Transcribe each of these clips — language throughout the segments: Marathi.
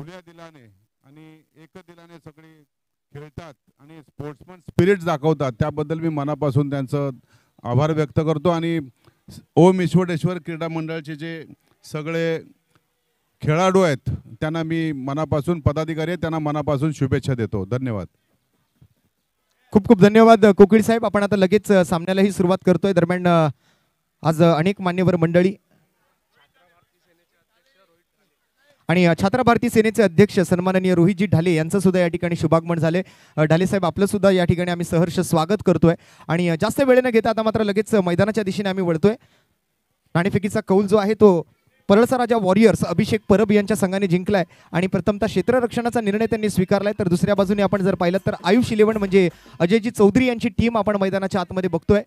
खुल्या दिलाने आणि एक दिलाने सगळे खेळतात आणि स्पोर्ट्समन स्पिरिट दाखवतात, त्याबद्दल मी मनापासून त्यांचं आभार व्यक्त करतो। आणि ओम ईश्वरेश्वर क्रीडा मंडळाचे जे सगळे खेळाडू आहेत त्यांना मी मनापासून, पदाधिकारी त्यांना मनापासून शुभेच्छा देतो। धन्यवाद। खूप खूप धन्यवाद कोकिळ साहेब। आपण आता लगेच सामन्यालाही सुरुवात करतोय। दरम्यान आज अनेक मान्यवर मंडळी आणि छात्र भारती सेनेचे अध्यक्ष सन्माननीय रोहितजी ढाले यांचं सुद्धा या ठिकाणी शुभागमन झाले। ढाले साहेब आपलं सुद्धा या ठिकाणी आम्ही सहर्ष स्वागत करतोय। आणि जास्त वेळ न घेता आता मात्र लगेच मैदानाच्या दिशेने आम्ही वळतोय। नाणेफेकीचा कौल जो आहे तो परळचा राजा वॉरियर्स अभिषेक परब यांच्या संघाने जिंकलाय आणि प्रथमतः क्षेत्ररक्षणाचा निर्णय त्यांनी स्वीकारलाय। तर दुसऱ्या बाजूने आपण जर पाहिलं तर आयुष 11 म्हणजे अजयजी चौधरी यांची टीम आपण मैदानाच्या आतमध्ये बघतोय।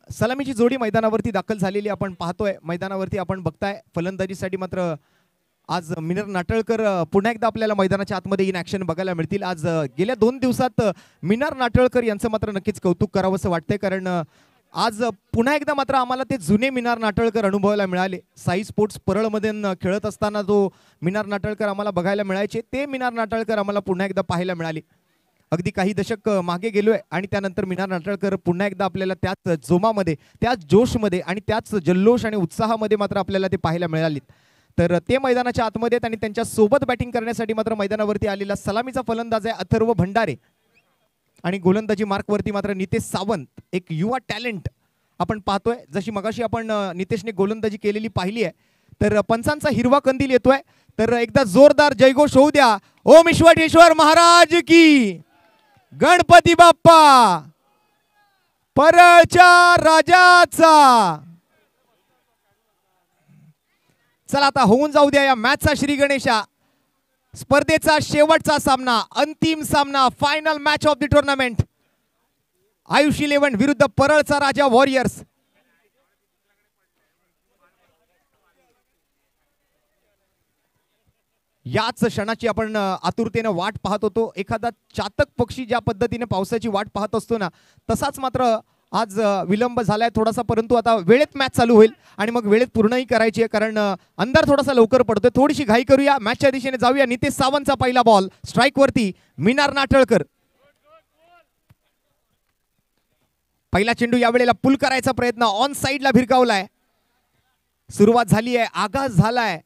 सलामीची जोडी मैदानावरती दाखल झालेली आपण पाहतोय। मैदानावरती आपण बघताय फलंदाजीसाठी मात्र आज मिनर नाटळकर पुन्हा एकदा आपल्याला मैदानाच्या आतमध्ये इन ॲक्शन बघायला मिळतील। आज गेल्या 2 दिवसात मिनर नाटळकर यांचं मात्र नक्कीच कौतुक करावंसं वाटतंय, कारण आज पुन्हा एकदा मात्र आम्हाला ते जुने मिनार नाटळकर अनुभवायला मिळाले। साई स्पोर्ट्स परळमध्ये खेळत असताना जो मिनार नाटळकर आम्हाला बघायला मिळायचे ते मिनार नाटळकर आम्हाला पुन्हा एकदा पाहायला मिळाले। अगदी काही दशक मागे गेलोय आणि त्यानंतर मिनार नाटळकर पुन्हा एकदा आपल्याला त्याच जोमामध्ये, त्याच जोशमध्ये आणि त्याच जल्लोष आणि उत्साहामध्ये मात्र आपल्याला ते पाहायला मिळाले। तर ते मैदानाच्या आतमध्ये आणि त्यांच्या सोबत बॅटिंग करण्यासाठी मात्र मैदानावरती आलेला सलामीचा फलंदाज आहे अथर्व भंडारे आणि गोलंदाजी मार्कवरती मात्र नितेश सावंत, एक युवा टॅलेंट आपण पाहतोय। जशी मगाशी आपण नितेशने गोलंदाजी केलेली पाहिली आहे, तर पंचांचा हिरवा कंदील येतोय। तर एकदा जोरदार जयघोष होऊ द्या। ओम ईश्वरेश्वर महाराज की, गणपती बाप्पा, परळच्या राजाचा। चला आता होऊन जाऊ द्या या मॅचचा श्री गणेशा। स्पर्धेचा शेवटचा सामना, अंतिम सामना, final match of the tournament, Ayush 11 विरुद्ध परळचा राजा वॉरियर्स। याच क्षणाची आपण आतुरतेने वाट पाहत होतो। एखादा चातक पक्षी ज्या पद्धतीने पावसाची वाट पाहत असतो ना, तसाच मात्र आज विलंब झालाय थोडासा, परंतु आता वेळेत मॅच चालू होईल आणि मग वेळेत पूर्णही करायची आहे, कारण अंधार थोडासा लवकर पडतोय। थोडीशी घाई करूया, मॅचच्या दिशेने जाऊया। नितेश सावंतचा पहिला बॉल स्ट्राइक वरती, मिनार नाटळकर पहिला चेंडू यावेळेला पुल करायचा प्रयत्न ऑन साइडला भिरकावलाय। सुरुवात झाली आहे, आगाज झालाय।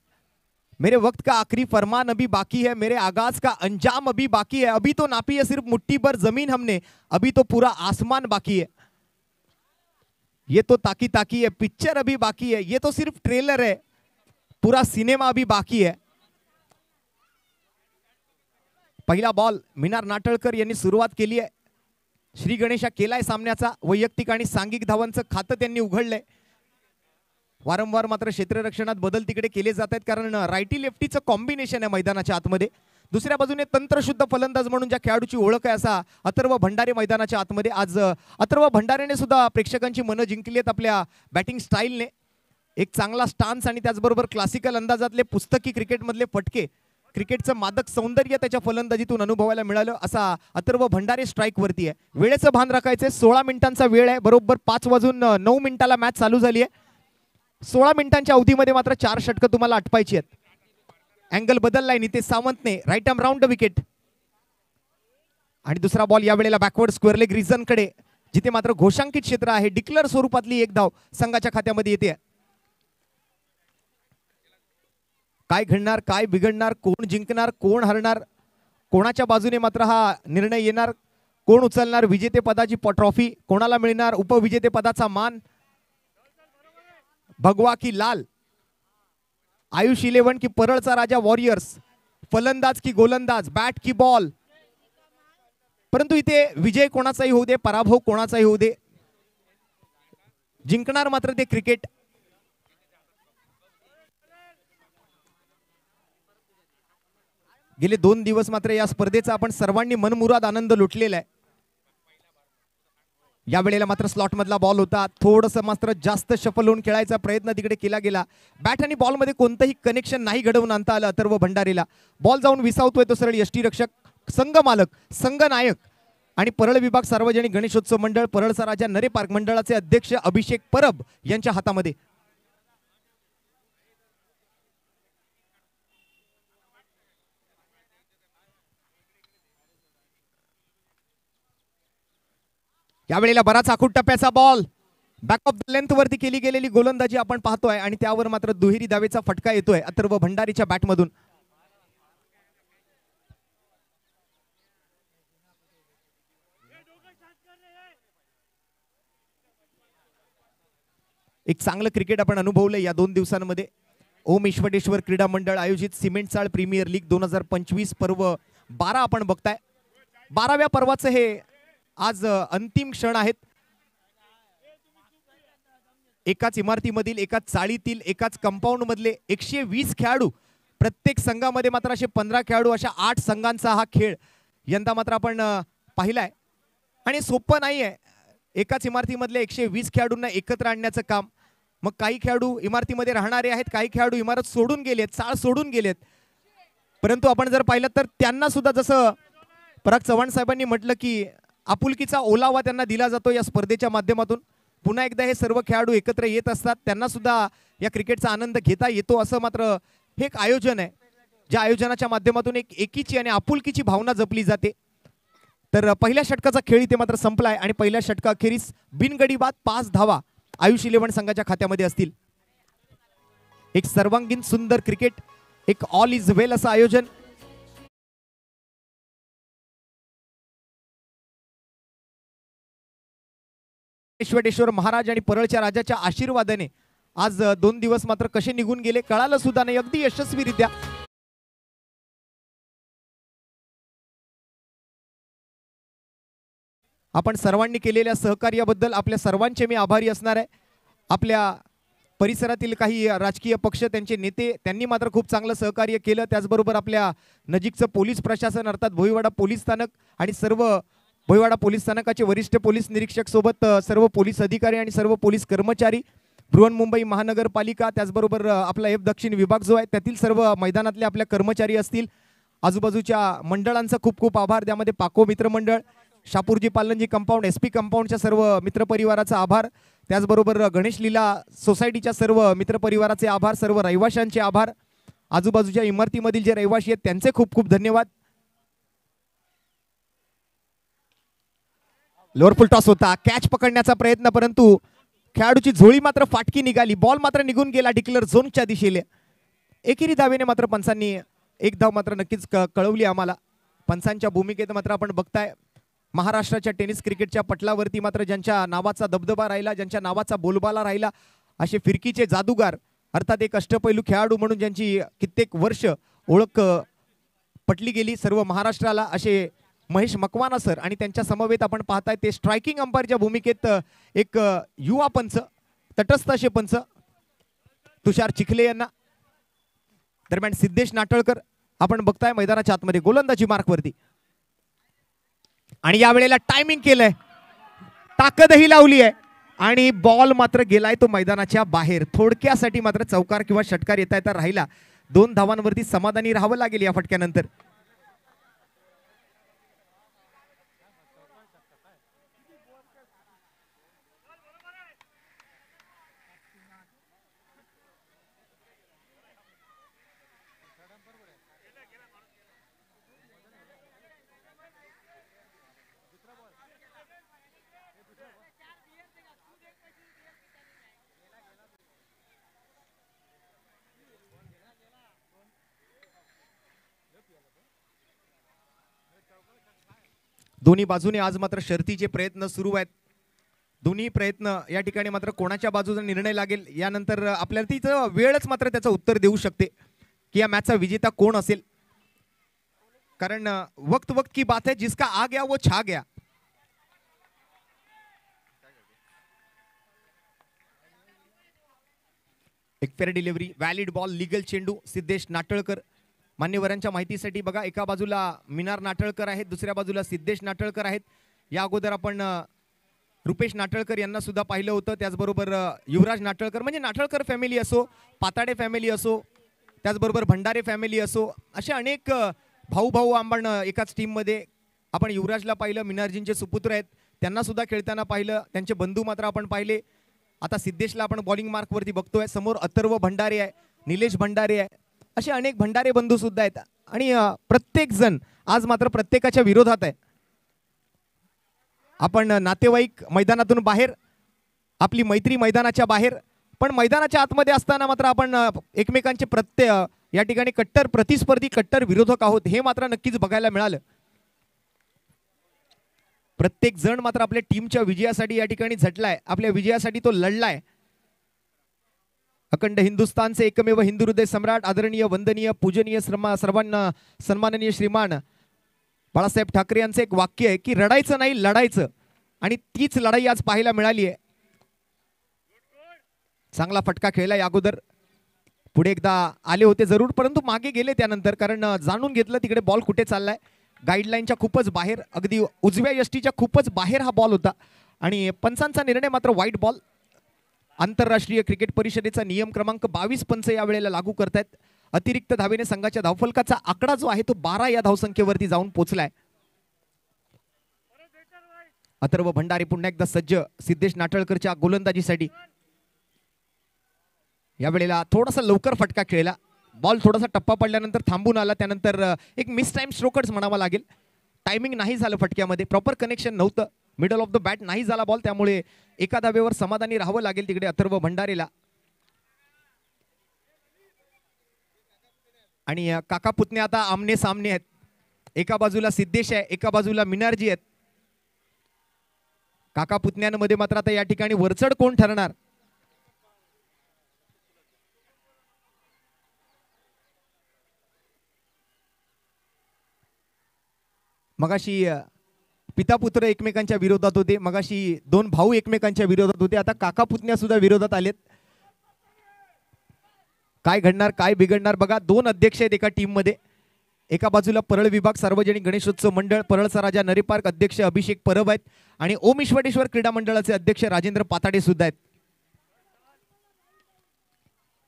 मेरे वक्त का आखिरी फरमान अभी बाकी है, मेरे आगाज का अंजाम अभी बाकी है। अभी तो नापी है सिर्फ मुट्ठी भर जमीन हमने, अभी तो पूरा आसमान बाकी है। ये तो ताकी ताकी है, पिक्चर अभी बाकी है। ये तो सिर्फ ट्रेलर है, पूरा सिनेमा अभी बाकी है। पहिला बॉल मिनार नाटळकर यांनी सुरुवात केली आहे। श्री गणेशा केलाय सामन्याचा, वैयक्तिक आणि सांघिक धावांचं खातं त्यांनी उघडलंय। वारंवार मात्र क्षेत्ररक्षणात बदल तिकडे केले जात आहेत, कारण रायटी लेफ्टीचं कॉम्बिनेशन आहे मैदानाच्या आतमध्ये। दुसऱ्या बाजूने तंत्रशुद्ध फलंदाज म्हणून ज्या खेळाडूची ओळख आहे असा अथर्व भंडारे मैदानाच्या आतमध्ये। आज अथर्व भंडारेने सुद्धा प्रेक्षकांची मनं जिंकली आहेत आपल्या बॅटिंग स्टाईलने। एक चांगला स्टान्स आणि त्याचबरोबर क्लासिकल अंदाजातले पुस्तकी क्रिकेटमधले फटके, क्रिकेटचं मादक सौंदर्य त्याच्या फलंदाजीतून अनुभवायला मिळालं असा अथर्व भंडारे स्ट्राइक वरती आहे। वेळेचं भान राखायचंय, 16 मिनिटांचा वेळ आहे। बरोबर 5:09 मॅच चालू झाली आहे। 16 मिनिटांच्या अवधीमध्ये मात्र 4 षटकं तुम्हाला आटपायची आहेत। अँगल बदललाय नितेश सावंतने, right arm round the wicket आणि दुसरा बॉल यावेळेला बॅकवर्ड स्क्वेअर लेग रिजन कडे, जिथे मात्र घोषांकित क्षेत्र आहे। डिक्लेअर स्वरूपातली एक धाव संघाच्या खात्यामध्ये येते। काय घडणार, काय बिघडणार, कोण जिंकणार, कोण हरणार, कोणाच्या बाजूने मात्र हा निर्णय येणार, कोण उचलणार विजेतेपदाची ट्रॉफी, कोणाला मिळणार उपविजेतेपदाचा मान, भगवा की लाल, आयुष 11 की परळचा राजा वॉरियर्स, फलंदाज की गोलंदाज, बॅट की बॉल। परंतु इथे विजय कोणाचाही होऊ दे, पराभव कोणाचाही होऊ दे, जिंकणार मात्र ते क्रिकेट। गेले 2 दिवस मात्र या स्पर्धेचा आपण सर्वांनी मनमुराद आनंद लुटलेला आहे। यावेळेला मात्र स्लॉट मधला बॉल होता, थोडंसं मात्र जास्त शफल होऊन खेळायचा प्रयत्न तिकडे केला गेला। बॅट आणि बॉल मध्ये कोणतंही कनेक्शन नाही घडवून आणता आलं अथर्व भंडारेला। बॉल जाऊन विसावतोय तो सरळ यष्टीरक्षक, संघ मालक, संघ नायक आणि परळ विभाग सार्वजनिक गणेशोत्सव मंडळ परळचा राजा नरे पार्क मंडळाचे अध्यक्ष अभिषेक परब यांच्या हातामध्ये। यावेळेला बराच आखूड टप्प्याचा ball back of the length वरती केली गेलेली गोलंदाजी आपण पाहतोय आणि त्यावर मात्र दुहेरी धावेचा फटका येतोय अथर्व भंडारीच्या बॅटमधून. एक चांगलं क्रिकेट आपण अनुभवलं या 2 दिवसांमध्ये. ओम ईश्वरेश्वर क्रीडा मंडळ आयोजित सिमेंट चाळ प्रीमियर लीग 2025 पर्व 12 आपण बघताय. 12व्या पर्वाचं हे आज अंतिम क्षण आहेत. एकाच इमारतीमधील एकाच चाळीतील एकाच कंपाऊंड मधले 120 खेळाडू, प्रत्येक संघामध्ये मात्र असे 15 खेळाडू, अशा 8 संघांचा हा खेळ यंदा मात्र आपण पाहिलाय. आणि सोपं नाहीये एकाच इमारतीमधले 120 खेळाडूंना एकत्र आणण्याचं काम. मग काही खेळाडू इमारतीमध्ये राहणारे आहेत, काही खेळाडू इमारत सोडून गेलेत, चाळ सोडून गेलेत. परंतु आपण जर पाहिलं तर त्यांना सुद्धा जसं पराग चव्हाण साहेबांनी म्हटलं की आपुलकीचा ओलावा त्यांना दिला जातो या स्पर्धेच्या माध्यमातून. पुन्हा एकदा हे सर्व खेळाडू एकत्र येत असतात, त्यांना सुद्धा या क्रिकेटचा आनंद घेता येतो. असं मात्र हे एक आयोजन आहे, ज्या आयोजनाच्या माध्यमातून एक एकीची आणि आपुलकीची भावना जपली जाते. तर पहिल्या षटकाचा खेळ इथे मात्र संपलाय आणि पहिल्या षटका अखेरीस बिनगडी बाद 5 धावा आयुष 11 संघाच्या खात्यामध्ये असतील. एक सर्वांगीण सुंदर क्रिकेट, एक ऑल इज वेल असं आयोजन. विश्वेश्वर महाराज आणि परळच्या राजाच्या आशीर्वादाने आज 2 दिवस मात्र कसे निघून गेले कळालं सुद्धा नाही, अगदी यशस्वीरित्या. आपण सर्वांनी केलेल्या सहकार्याबद्दल आपल्या सर्वांचे मी आभारी असणार आहे. आपल्या परिसरातील काही राजकीय पक्ष, त्यांचे नेते, त्यांनी मात्र खूप चांगलं सहकार्य केलं. त्याचबरोबर आपल्या नजीकचं पोलीस प्रशासन अर्थात भोईवाडा पोलीस स्थानक आणि सर्व भोईवाडा पोलीस स्थानकाचे वरिष्ठ पोलीस निरीक्षक सोबत सर्व पोलीस अधिकारी आणि सर्व पोलीस कर्मचारी, बृहन्मुंबई महानगरपालिका, त्याचबरोबर आपला F दक्षिण विभाग जो आहे त्यातील सर्व मैदानातले आपल्या कर्मचारी असतील, आजूबाजूच्या मंडळांचा खूप खूप आभार. त्यामध्ये पाको मित्रमंडळ, शापूरजी पालनजी कंपाऊंड, SP कंपाऊंडच्या सर्व मित्रपरिवाराचा आभार. त्याचबरोबर गणेश लीला सोसायटीच्या सर्व मित्रपरिवाराचे आभार, सर्व रहिवाशांचे आभार, आजूबाजूच्या इमारतीमधील जे रहिवाशी आहेत त्यांचे खूप खूप धन्यवाद. लोअर फुल टॉस होता, कॅच पकडण्याचा प्रयत्न, परंतु खेळाडूची झोळी मात्र फाटकी निघाली. बॉल मात्र निघून गेला डिक्लेअर झोनच्या दिशेने. एकेरी धावेने मात्र पंचांनी एक धाव मात्र नक्कीच कळवली आम्हाला. पंचांच्या भूमिकेत मात्र आपण बघताय महाराष्ट्राच्या टेनिस क्रिकेटच्या पटलावरती मात्र ज्यांच्या नावाचा दबदबा राहिला, ज्यांच्या नावाचा बोलबाला राहिला, असे फिरकीचे जादूगार अर्थात एक अष्टपैलू खेळाडू म्हणून ज्यांची कित्येक वर्ष ओळख पटली गेली सर्व महाराष्ट्राला, असे महेश मकवाना सर. आणि त्यांच्या समवेत आपण पाहताय ते स्ट्रायकिंग अंपायरच्या भूमिकेत एक युवा पंच, तटस्थ असे पंच तुषार चिखले यांना. दरम्यान सिद्धेश नाटळकर आपण बघताय मैदानाच्या आतमध्ये गोलंदाजी मार्कवरती. आणि यावेळेला टायमिंग केलंय, ताकदही लावली आहे आणि बॉल मात्र गेलाय तो मैदानाच्या बाहेर. थोडक्यासाठी मात्र चौकार किंवा षटकार येता येता राहिला. 2 धावांवरती समाधानी राहावं लागेल या फटक्यानंतर. दोन्ही बाजूने आज मात्र शर्तीचे प्रयत्न सुरू आहेत. दोन्ही प्रयत्न या ठिकाणी मात्र कोणाच्या बाजूचा निर्णय लागेल यानंतर आपल्याला तिचं वेळच मात्र त्याचं उत्तर देऊ शकते की या मॅचचा विजेता कोण असेल. कारण वक्त वक्त की बात है, जिसका आ गया वो छा गया. एक fair delivery, valid ball, legal चेंडू. सिद्धेश नाटळकर मान्यवरांच्या माहितीसाठी बघा, एका बाजूला मिनार नाटळकर आहेत, दुसऱ्या बाजूला सिद्धेश नाटळकर आहेत. या अगोदर आपण रुपेश नाटळकर यांना सुद्धा पाहिलं होतं. त्याचबरोबर युवराज नाटळकर, म्हणजे नाटळकर फॅमिली असो, पाताडे फॅमिली असो, त्याचबरोबर भंडारे फॅमिली असो, असे अनेक भाऊ भाऊ आपण एकाच टीममध्ये. आपण युवराजला पाहिलं, मिनारजींचे सुपुत्र आहेत त्यांना सुद्धा खेळताना पाहिलं, त्यांचे बंधू मात्र आपण पाहिले. आता सिद्धेशला आपण बॉलिंग मार्कवरती बघतोय. समोर अथर्व भंडारे आहे, निलेश भंडारे आहे, असे अनेक भंडारे बंधू सुद्धा आहेत. आणि प्रत्येक जण आज मात्र प्रत्येकाच्या विरोधात आहे. आपण नातेवाईक मैदानातून बाहेर, आपली मैत्री मैदानाच्या बाहेर, पण मैदानाच्या आतमध्ये असताना मात्र आपण एकमेकांचे या ठिकाणी कट्टर प्रतिस्पर्धी, कट्टर विरोधक आहोत हे मात्र नक्कीच बघायला मिळालं. प्रत्येक जण मात्र आपल्या टीमच्या विजयासाठी या ठिकाणी झटलाय, आपल्या विजयासाठी तो लढलाय. अखंड हिंदुस्थानचे एकमेव हिंदू हृदय सम्राट, आदरणीय वंदनीय पूजनीय सर्वांना सन्माननीय श्रीमान बाळासाहेब ठाकरे यांचं एक वाक्य आहे की रडायचं नाही लढायचं, आणि तीच लढाई आज पाहायला मिळाली आहे. चांगला फटका खेळला या अगोदर, पुढे एकदा आले होते जरूर, परंतु मागे गेले त्यानंतर, कारण जाणून घेतलं तिकडे बॉल कुठे चाललाय. गाईडलाईनच्या खूपच बाहेर, अगदी उजव्या यष्टीच्या खूपच बाहेर हा बॉल होता आणि पंचांचा निर्णय मात्र वाईट बॉल. आंतरराष्ट्रीय क्रिकेट परिषदेचा नियम क्रमांक 22 पंच या वेळेला लागू करतायत. अतिरिक्त धावेने संघाच्या धावफलकाचा आकडा जो आहे तो 12 या धावसंख्येवरती जाऊन पोहोचलाय. अथर्व भंडारे पुन्हा एकदा सज्ज सिद्धेश नाटळकरच्या गोलंदाजीसाठी. या वेळेला थोडासा लवकर फटका खेळला, बॉल थोडासा टप्पा पडल्यानंतर थांबून आला, त्यानंतर एक मिस टाइम स्ट्रोकर्स म्हणावा लागेल. टायमिंग नाही झालं फटक्यामध्ये, प्रॉपर कनेक्शन नव्हतं, मिडल ऑफ द बॅट नाही झाला बॉल, त्यामुळे एका धावेवर समाधानी राहावं लागेल तिकडे अथर्व भंडारेला. आणि काका पुतणे आता आमने सामने आहेत, एका बाजूला सिद्धेश आहे, एका बाजूला मिनारजी आहेत. काका पुतण्यांमध्ये मात्र आता या ठिकाणी वरचढ कोण ठरणार? मगाशी पिता पुत्र एकमेकांच्या विरोधात होते, मगाशी दोन भाऊ एकमेकांच्या विरोधात होते, आता काका पुतण्या सुद्धा विरोधात आलेत. काय घडणार काय बिघडणार बघा. दोन अध्यक्ष आहेत एका टीम मध्ये, एका बाजूला परळ विभाग सार्वजनिक गणेशोत्सव मंडळ परळचा राजा नरी पार्क अध्यक्ष अभिषेक परब आहेत आणि ओम ईश्वरेश्वर क्रीडा मंडळाचे अध्यक्ष राजेंद्र पाताडे सुद्धा आहेत.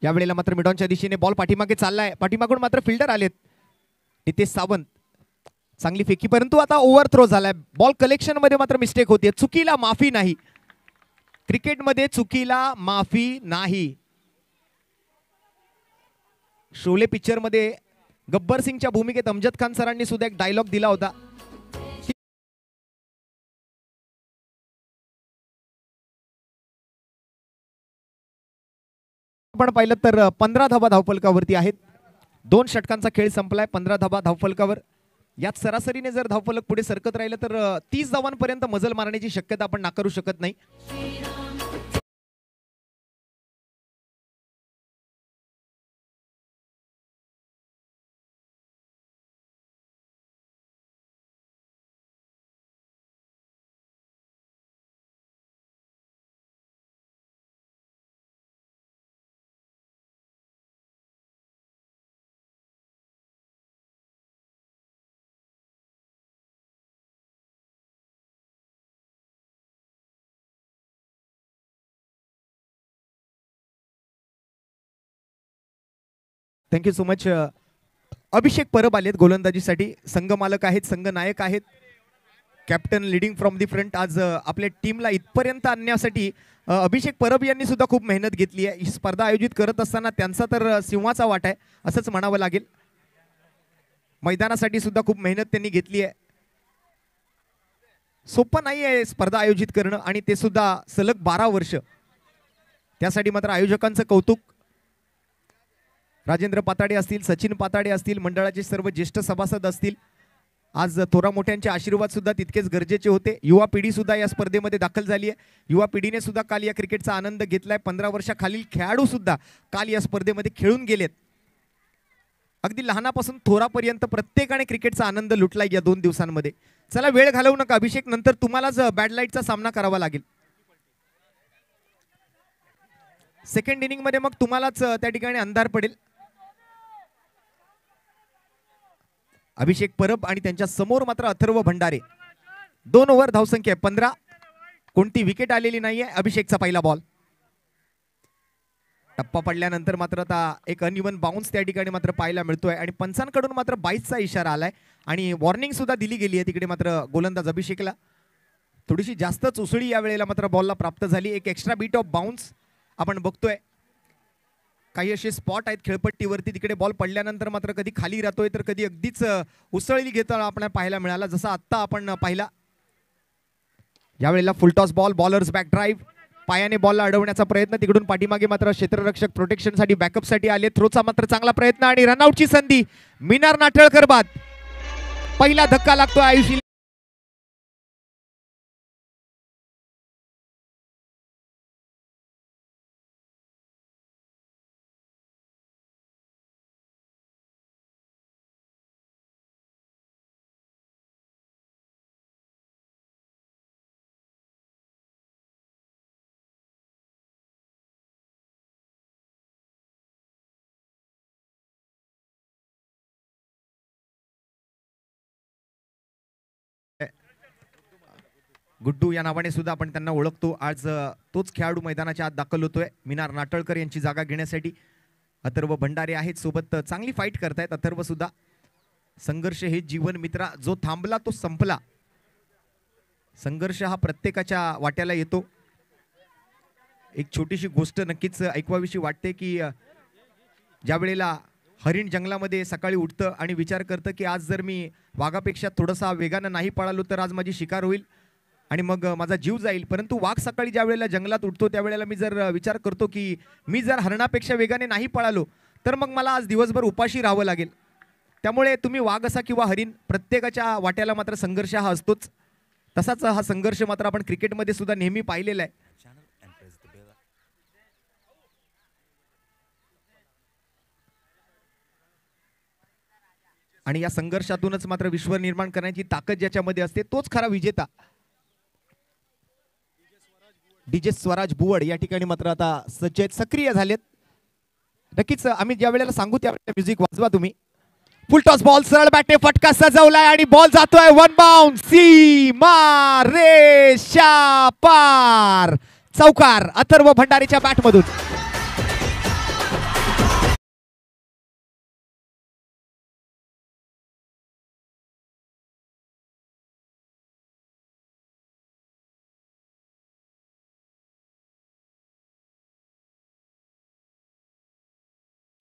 यावेळेला मात्र मिडॉनच्या दिशेने बॉल पाठीमागे चाललाय, पाठीमागून मात्र फिल्डर आलेत नितेश सावंत. चांगली फेकी, परंतु आता ओव्हर थ्रो झालाय. बॉल कलेक्शन मध्ये मात्र मिस्टेक होती. चुकीला माफी नाही, क्रिकेटमध्ये चुकीला माफी नाही. शोले पिक्चर मध्ये गब्बर सिंगच्या भूमिकेत अमजद खान सरांनी सुद्धा एक डायलॉग दिला होता. आपण पाहिलं तर 15 धावा धावफलकावरती आहेत. 2 षटकांचा खेळ संपलाय, 15 धावा धावफलकावर. यात सरासरीने जर धावफलक पुढे सरकत राहिलं तर 30 धावांपर्यंत मजल मारण्याची शक्यता आपण नाकारू शकत नाही. Thank you so much. Abhishek Parab आलेत गोलंदाजीसाठी. संघ मालक आहेत, संघ नायक आहेत, captain leading from the front. आज आपल्या टीमला इथपर्यंत आणण्यासाठी अभिषेक परब यांनी सुद्धा खूप मेहनत घेतली आहे. ही स्पर्धा आयोजित करत असताना त्यांचा तर सिंहाचा वाटा आहे असंच म्हणावं लागेल. मैदानासाठी सुद्धा खूप मेहनत त्यांनी घेतली आहे. सोपं नाही आहे स्पर्धा आयोजित करणं, आणि ते सुद्धा सलग 12 वर्ष. त्यासाठी मात्र आयोजकांचं कौतुक. राजेंद्र पाताडे असतील, सचिन पाताडे असतील, मंडळाचे सर्व ज्येष्ठ सभासद असतील. आज थोरा मोठ्यांचे आशीर्वाद सुद्धा तितकेच गरजेचे होते. युवा पिढी सुद्धा या स्पर्धेमध्ये दाखल झाली आहे. युवा पिढीने सुद्धा काल या क्रिकेटचा आनंद घेतलाय. 15 वर्षाखालील खेळाडू सुद्धा काल या स्पर्धेमध्ये खेळून गेलेत. अगदी लहानापासून थोरापर्यंत प्रत्येकाने क्रिकेटचा आनंद लुटलाय या 2 दिवसांमध्ये. चला वेळ घालवू नका अभिषेक, नंतर तुम्हालाच बॅड लाईटचा सामना करावा लागेल. सेकंड इनिंग मध्ये मग तुम्हालाच त्या ठिकाणी अंधार पडेल. अभिषेक परब आणि त्यांच्या समोर मात्र अथर्व भंडारे. 2 ओव्हर धावसंख्या 15, कोणती विकेट आलेली नाहीये. अभिषेकचा पहिला बॉल. टप्पा पडल्यानंतर मात्र आता एक अनइवन बाउन्स त्या ठिकाणी मात्र पाहायला मिळतोय आणि पंचांकडून मात्र 22चा इशारा आलाय आणि वॉर्निंग सुद्धा दिली गेली आहे तिकडे मात्र गोलंदाज अभिषेकला. थोडीशी जास्तच उसळी या वेळेला मात्र बॉलला प्राप्त झाली. एक एक्स्ट्रा बीट ऑफ बाउन्स आपण बघतोय. काही असे स्पॉट आहेत खेळपट्टीवरती, तिकडे बॉल पडल्यानंतर मात्र कधी खाली राहतोय तर कधी अगदीच उसळी घेताना आपण पाहायला मिळाला, जसा आत्ता आपण पाहिला. यावेळेला full toss ball, bowlers back drive, पायाने बॉलला अडवण्याचा प्रयत्न, तिकडून पाठीमागे मात्र क्षेत्ररक्षक प्रोटेक्शनसाठी बॅकअपसाठी आले. थ्रोचा मात्र चांगला प्रयत्न आणि रनआउटची संधी. मिनार नाटळकर बाद. पहिला धक्का लागतो आयुषी. गुड्डू या नावाने सुद्धा आपण त्यांना ओळखतो. आज तोच खेळाडू मैदानाच्या आत दाखल होतोय मिनार नाटळकर यांची जागा घेण्यासाठी. अथर्व भंडारे आहेत सोबत, चांगली फाईट करतायत अथर्व सुद्धा. संघर्ष हे जीवन मित्रा, जो थांबला तो संपला. संघर्ष हा प्रत्येकाच्या वाट्याला येतो. एक छोटीशी गोष्ट नक्कीच ऐकवावीशी वाटते की ज्या वेळेला हरिण जंगलामध्ये सकाळी उठतं आणि विचार करतं की आज जर मी वाघापेक्षा थोडासा वेगानं नाही पळालो तर आज माझी शिकार होईल आणि मग माझा जीव जाईल. परंतु वाघ सकाळी ज्या वेळेला जंगलात उठतो त्यावेळेला मी जर विचार करतो की मी जर हरणापेक्षा वेगाने नाही पळालो तर मग मला आज दिवसभर उपाशी राहावं लागेल. त्यामुळे तुम्ही वाघ असा किंवा हरिण, प्रत्येकाच्या वाट्याला मात्र संघर्ष हा असतोच. तसाच हा संघर्ष मात्र आपण क्रिकेटमध्ये सुद्धा नेहमी पाहिलेला आहे. आणि या संघर्षातूनच मात्र विश्व निर्माण करण्याची ताकद ज्याच्यामध्ये असते तोच खरा विजेता. डीजे स्वराज बुवड या ठिकाणी मात्र आता सज्ज सक्रिय झालेत. नक्कीच आम्ही ज्या वेळेला सांगू त्यावेळेला म्युझिक वाजवा तुम्ही. फुल टॉस बॉल, सरळ बॅटने फटका सजवलाय आणि बॉल जातोय वन बाउंड, सीमा रेषा पार. चौकार अथर्व भंडारीच्या बॅटमधून.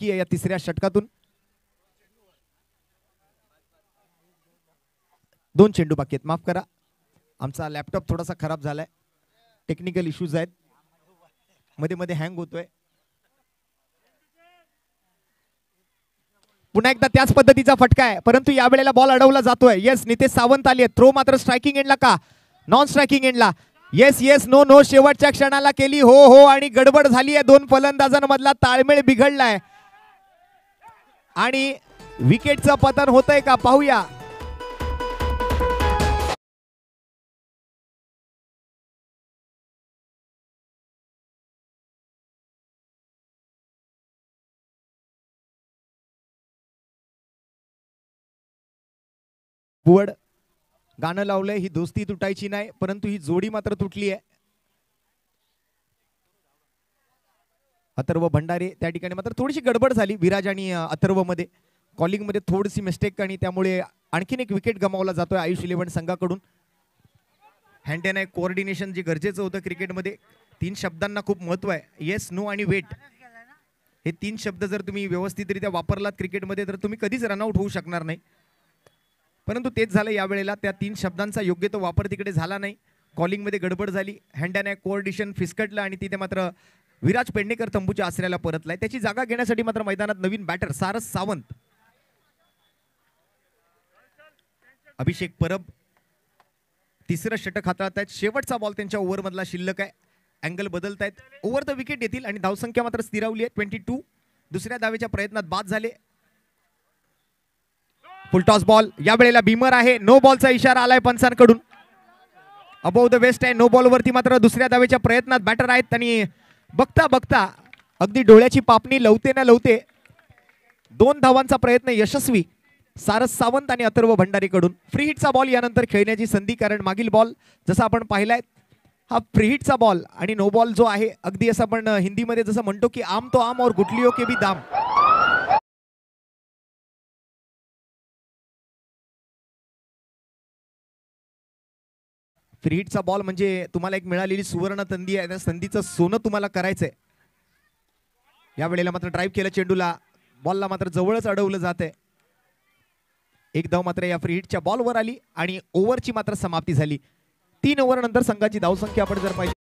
या तिसऱ्या षटकातून 2 चेंडू बाकी आहेत. माफ करा, आमचा लॅपटॉप थोडासा खराब झालाय, टेक्निकल इश्यूज आहेत, मध्ये मध्ये हँग होतोय. पुन्हा एकदा त्याच पद्धतीचा फटका आहे, परंतु यावेळेला बॉल अडवला जातोय. येस, नितेश सावंत आली आहे. थ्रो मात्र स्ट्रायकिंग एंडला का नॉन स्ट्रायकिंग एंडला? येस येस, नो नो, शेवटच्या क्षणाला केली हो हो आणि गडबड झाली आहे. 2 फलंदाजांमधला ताळमेळ बिघडलाय आणि विकेटचं पतन होतंय का पाहूया. बुवड गाणं लावलंय, ही दोस्ती तुटायची नाही, परंतु ही जोडी मात्र तुटली आहे. अथर्व भंडारे त्या ठिकाणी मात्र थोडीशी गडबड झाली विराज आणि अथर्व मध्ये, कॉलिंग मध्ये थोडीशी मिस्टेक आणि त्यामुळे आणखीन एक विकेट गमावला जातोय आयुष 11 संघाकडून. हँड अँड आय कोऑर्डिनेशन जे गरजेचं होतं क्रिकेटमध्ये. 3 शब्दांना खूप महत्व आहे. येस, नो आणि वेट, हे 3 शब्द जर तुम्ही व्यवस्थितरित्या वापरलात क्रिकेटमध्ये तर तुम्ही कधीच रनआउट होऊ शकणार नाही. परंतु तेच झालं यावेळेला. त्या 3 शब्दांचा योग्य तो वापर तिकडे झाला नाही. कॉलिंग मध्ये गडबड झाली, हँड अँड आय कोऑर्डिनेशन फिसकटलं आणि तिथे मात्र विराज पेडणेकर तंबूच्या आसऱ्याला परतलाय. त्याची जागा घेण्यासाठी मात्र मैदानात नवीन बॅटर सारस सावंत. अभिषेक परब तिसरं षटक हाताळत आहेत. शेवटचा बॉल त्यांच्या ओव्हर मधला शिल्लक आहे. अँगल बदलतायत, ओव्हर द विकेट येतील आणि धावसंख्या मात्र स्थिरावली आहे 22. दुसऱ्या धावेच्या प्रयत्नात बाद झाले. फुलटॉस बॉल, या वेळेला बीमर आहे. नो बॉलचा इशारा आलाय पंचांकडून. अबोव द वेस्ट आहे. नो बॉल वरती मात्र दुसऱ्या धावेच्या प्रयत्नात बॅटर आहेत आणि बघता बघता अगदी डोळ्याची पापणी लवते ना लवते 2 धावांचा प्रयत्न यशस्वी सारस सावंत आणि अथर्व भंडारीकडून. फ्री हिटचा बॉल यानंतर खेळण्याची संधी, कारण मागील बॉल जसा आपण पाहिलाय हा फ्री हिटचा बॉल आणि नो बॉल जो आहे अगदी असं आपण हिंदीमध्ये जसं म्हणतो की आम तो आम और गुटलियों के भी दाम. फ्री हिटचा बॉल म्हणजे तुम्हाला एक मिळालेली सुवर्ण संधी आहे, त्या संधीचं सोनं तुम्हाला करायचंय. या वेळेला मात्र ड्राईव्ह केलं चेंडूला, बॉलला मात्र जवळच अडवलं जात आहे. एक धाव मात्र या फ्री हिटच्या बॉलवर आली आणि ओव्हरची मात्र समाप्ती झाली. 3 ओव्हर नंतर संघाची धावसंख्या आपण जर पाहिली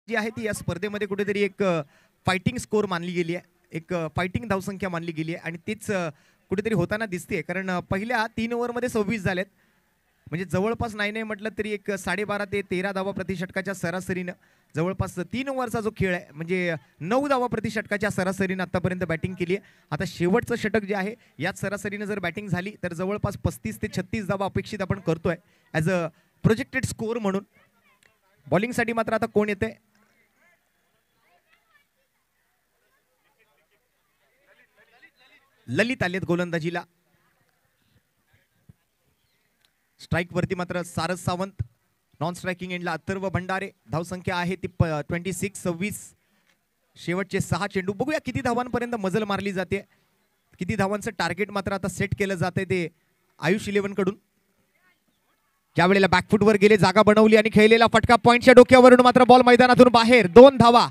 जी आहे ती या स्पर्धेमध्ये कुठेतरी एक फायटिंग स्कोर मानली गेली आहे, एक फायटिंग धावसंख्या मानली गेली आहे आणि तीच कुठेतरी होताना दिसते. कारण पहिल्या 3 ओव्हरमध्ये 26 झालेत, म्हणजे जवळपास नाही म्हटलं तरी एक 12.5 ते 13 धावा प्रतिषटकाच्या सरासरीनं जवळपास 3 ओव्हरचा जो खेळ आहे म्हणजे 9 धावा प्रतिषटकाच्या सरासरीनं आतापर्यंत बॅटिंग केली आहे. आता शेवटचं षटक जे आहे याच सरासरीनं जर बॅटिंग झाली तर जवळपास 35 ते 36 धावा अपेक्षित आपण करतोय ॲज अ प्रोजेक्टेड स्कोर म्हणून. बॉलिंगसाठी मात्र आता कोण येते? ललित आलेत गोलंदाजीला. स्ट्राइक वरती मात्र सारस सावंत, नॉन स्ट्रायकिंग एंडला अथर्व भंडारे. धावसंख्या आहे ती 26. शेवटचे 6 चेंडू. बघूया किती धावांपर्यंत मजल मारली जाते, किती धावांचं टार्गेट मात्र आता सेट केलं जाते ते आयुष 11 कडून. ज्या वेळेला बॅकफुटवर गेले, जागा बनवली आणि खेळलेला फटका पॉइंटच्या डोक्यावरून मात्र बॉल मैदानातून बाहेर. 2 धावा.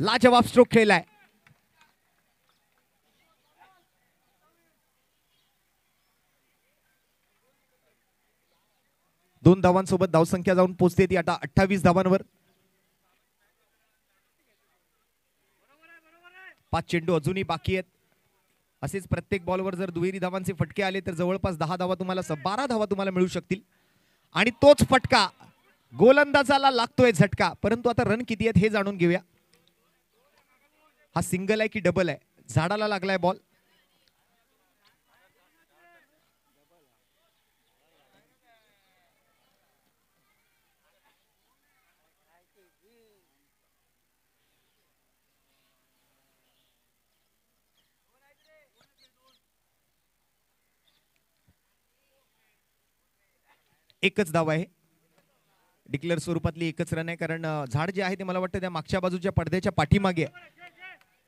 लाजवाब स्ट्रोक खेळलाय. 2 धावांसोबत धावसंख्या जाऊन पोहोचते ती आता 28 धावांवर. 5 चेंडू अजूनही बाकी आहेत. असेच प्रत्येक बॉलवर जर दुहेरी धावांचे फटके आले तर जवळपास 10 धावा तुम्हाला 12 धावा तुम्हाला मिळू शकतील. आणि तोच फटका गोलंदाजाला लागतोय झटका. परंतु आता रन किती आहेत हे जाणून घेऊया. हा सिंगल आहे की डबल आहे? झाडाला लागलाय बॉल. एकच धाव आहे. डिक्लेअर स्वरूपातली एकच रन आहे. कारण झाड जे आहे ते मला वाटतं त्या मागच्या बाजूच्या पडद्याच्या पाठीमागे आहे,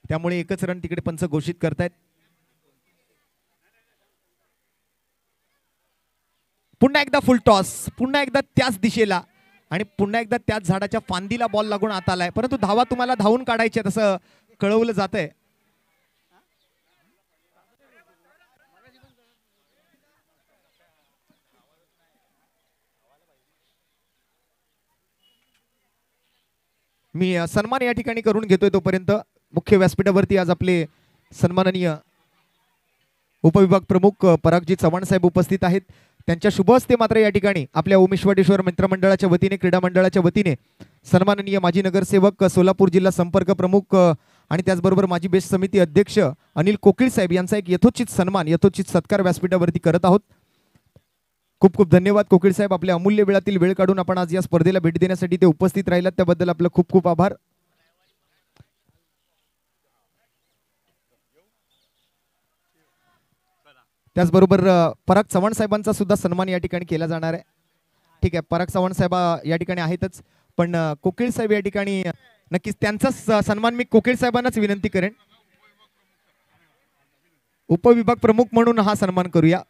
त्यामुळे एकच रन तिकडे पंच घोषित करतायत. पुन्हा एकदा फुल टॉस, पुन्हा एकदा त्याच दिशेला आणि पुन्हा एकदा त्याच झाडाच्या फांदीला बॉल लागून आत आलाय. परंतु धावा तुम्हाला धावून काढायच्या तसं कळवलं जात आहे. मी सन्मान या ठिकाणी करून घेतोय. तोपर्यंत मुख्य व्यासपीठावरती आज आपले सन्माननीय उपविभाग प्रमुख परागजी चव्हाण साहेब उपस्थित आहेत. त्यांच्या शुभ हस्ते मात्र या ठिकाणी आपल्या ओमेश्वरेश्वर मित्रमंडळाच्या वतीने, क्रीडा मंडळाच्या वतीने सन्माननीय माजी नगरसेवक, सोलापूर जिल्हा संपर्क प्रमुख आणि त्याचबरोबर माजी बेस्ट समिती अध्यक्ष अनिल कोकिळ साहेब यांचा एक यथोचित सन्मान, यथोचित सत्कार व्यासपीठावरती करत आहोत. खूप खूप धन्यवाद कोकिळ साहेब. आपल्या अमूल्य वेळातील वेळ काढून आपण आज या स्पर्धेला भेट देण्यासाठी ते उपस्थित राहिलात, त्याबद्दल आपलं खूप खूप आभार. त्याचबरोबर पराग चव्हाण साहेबांचा सुद्धा सन्मान या ठिकाणी केला जाणार आहे. ठीक आहे, पराग चव्हाण साहेब या ठिकाणी आहेतच, पण कोकिळ साहेब या ठिकाणी नक्कीच त्यांचा सन्मान मी कोकिळ साहेबांनाच विनंती करेन. उपविभाग प्रमुख म्हणून हा सन्मान करूया.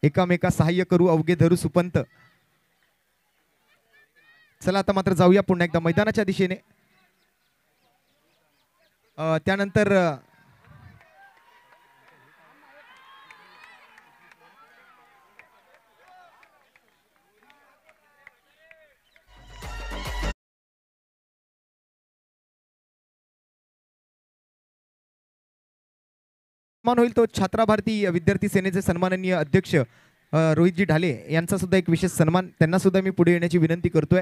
एकामेका सहाय्य करू अवघे धरू सुपंत. चला आता मात्र जाऊया पुन्हा एकदा मैदानाच्या दिशेने. त्यानंतर सन्मान होईल तो छात्रा भारती विद्यार्थी सेनेचे सन्माननीय अध्यक्ष रोहितजी ढाले यांचा सुद्धा एक विशेष सन्मान. त्यांना सुद्धा मी पुढे येण्याची विनंती करतोय.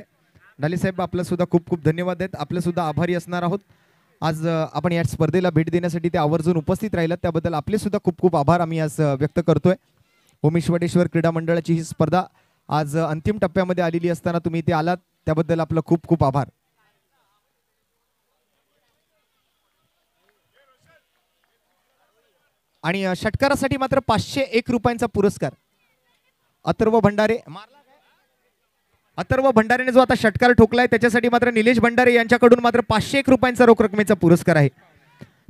ढाले साहेब, आपलं सुद्धा खूप खूप धन्यवाद आहेत. आपलं सुद्धा आभारी असणार आहोत. आज आपण या स्पर्धेला भेट देण्यासाठी ते आवर्जून उपस्थित राहिलात, त्याबद्दल आपले सुद्धा खूप खूप आभार आम्ही आज व्यक्त करतोय. ओमेश्वरेश्वर क्रीडा मंडळाची ही स्पर्धा आज अंतिम टप्प्यामध्ये आलेली असताना तुम्ही इथे आलात, त्याबद्दल आपलं खूप खूप आभार. आणि षटकारासाठी मात्र 501 रुपयांचा पुरस्कार अथर्व भंडारे. अथर्व भंडारेने जो आता षटकार ठोकलाय त्याच्यासाठी मात्र निलेश भंडारे यांच्याकडून मात्र 501 रुपयांचा रोख रकमेचा पुरस्कार आहे.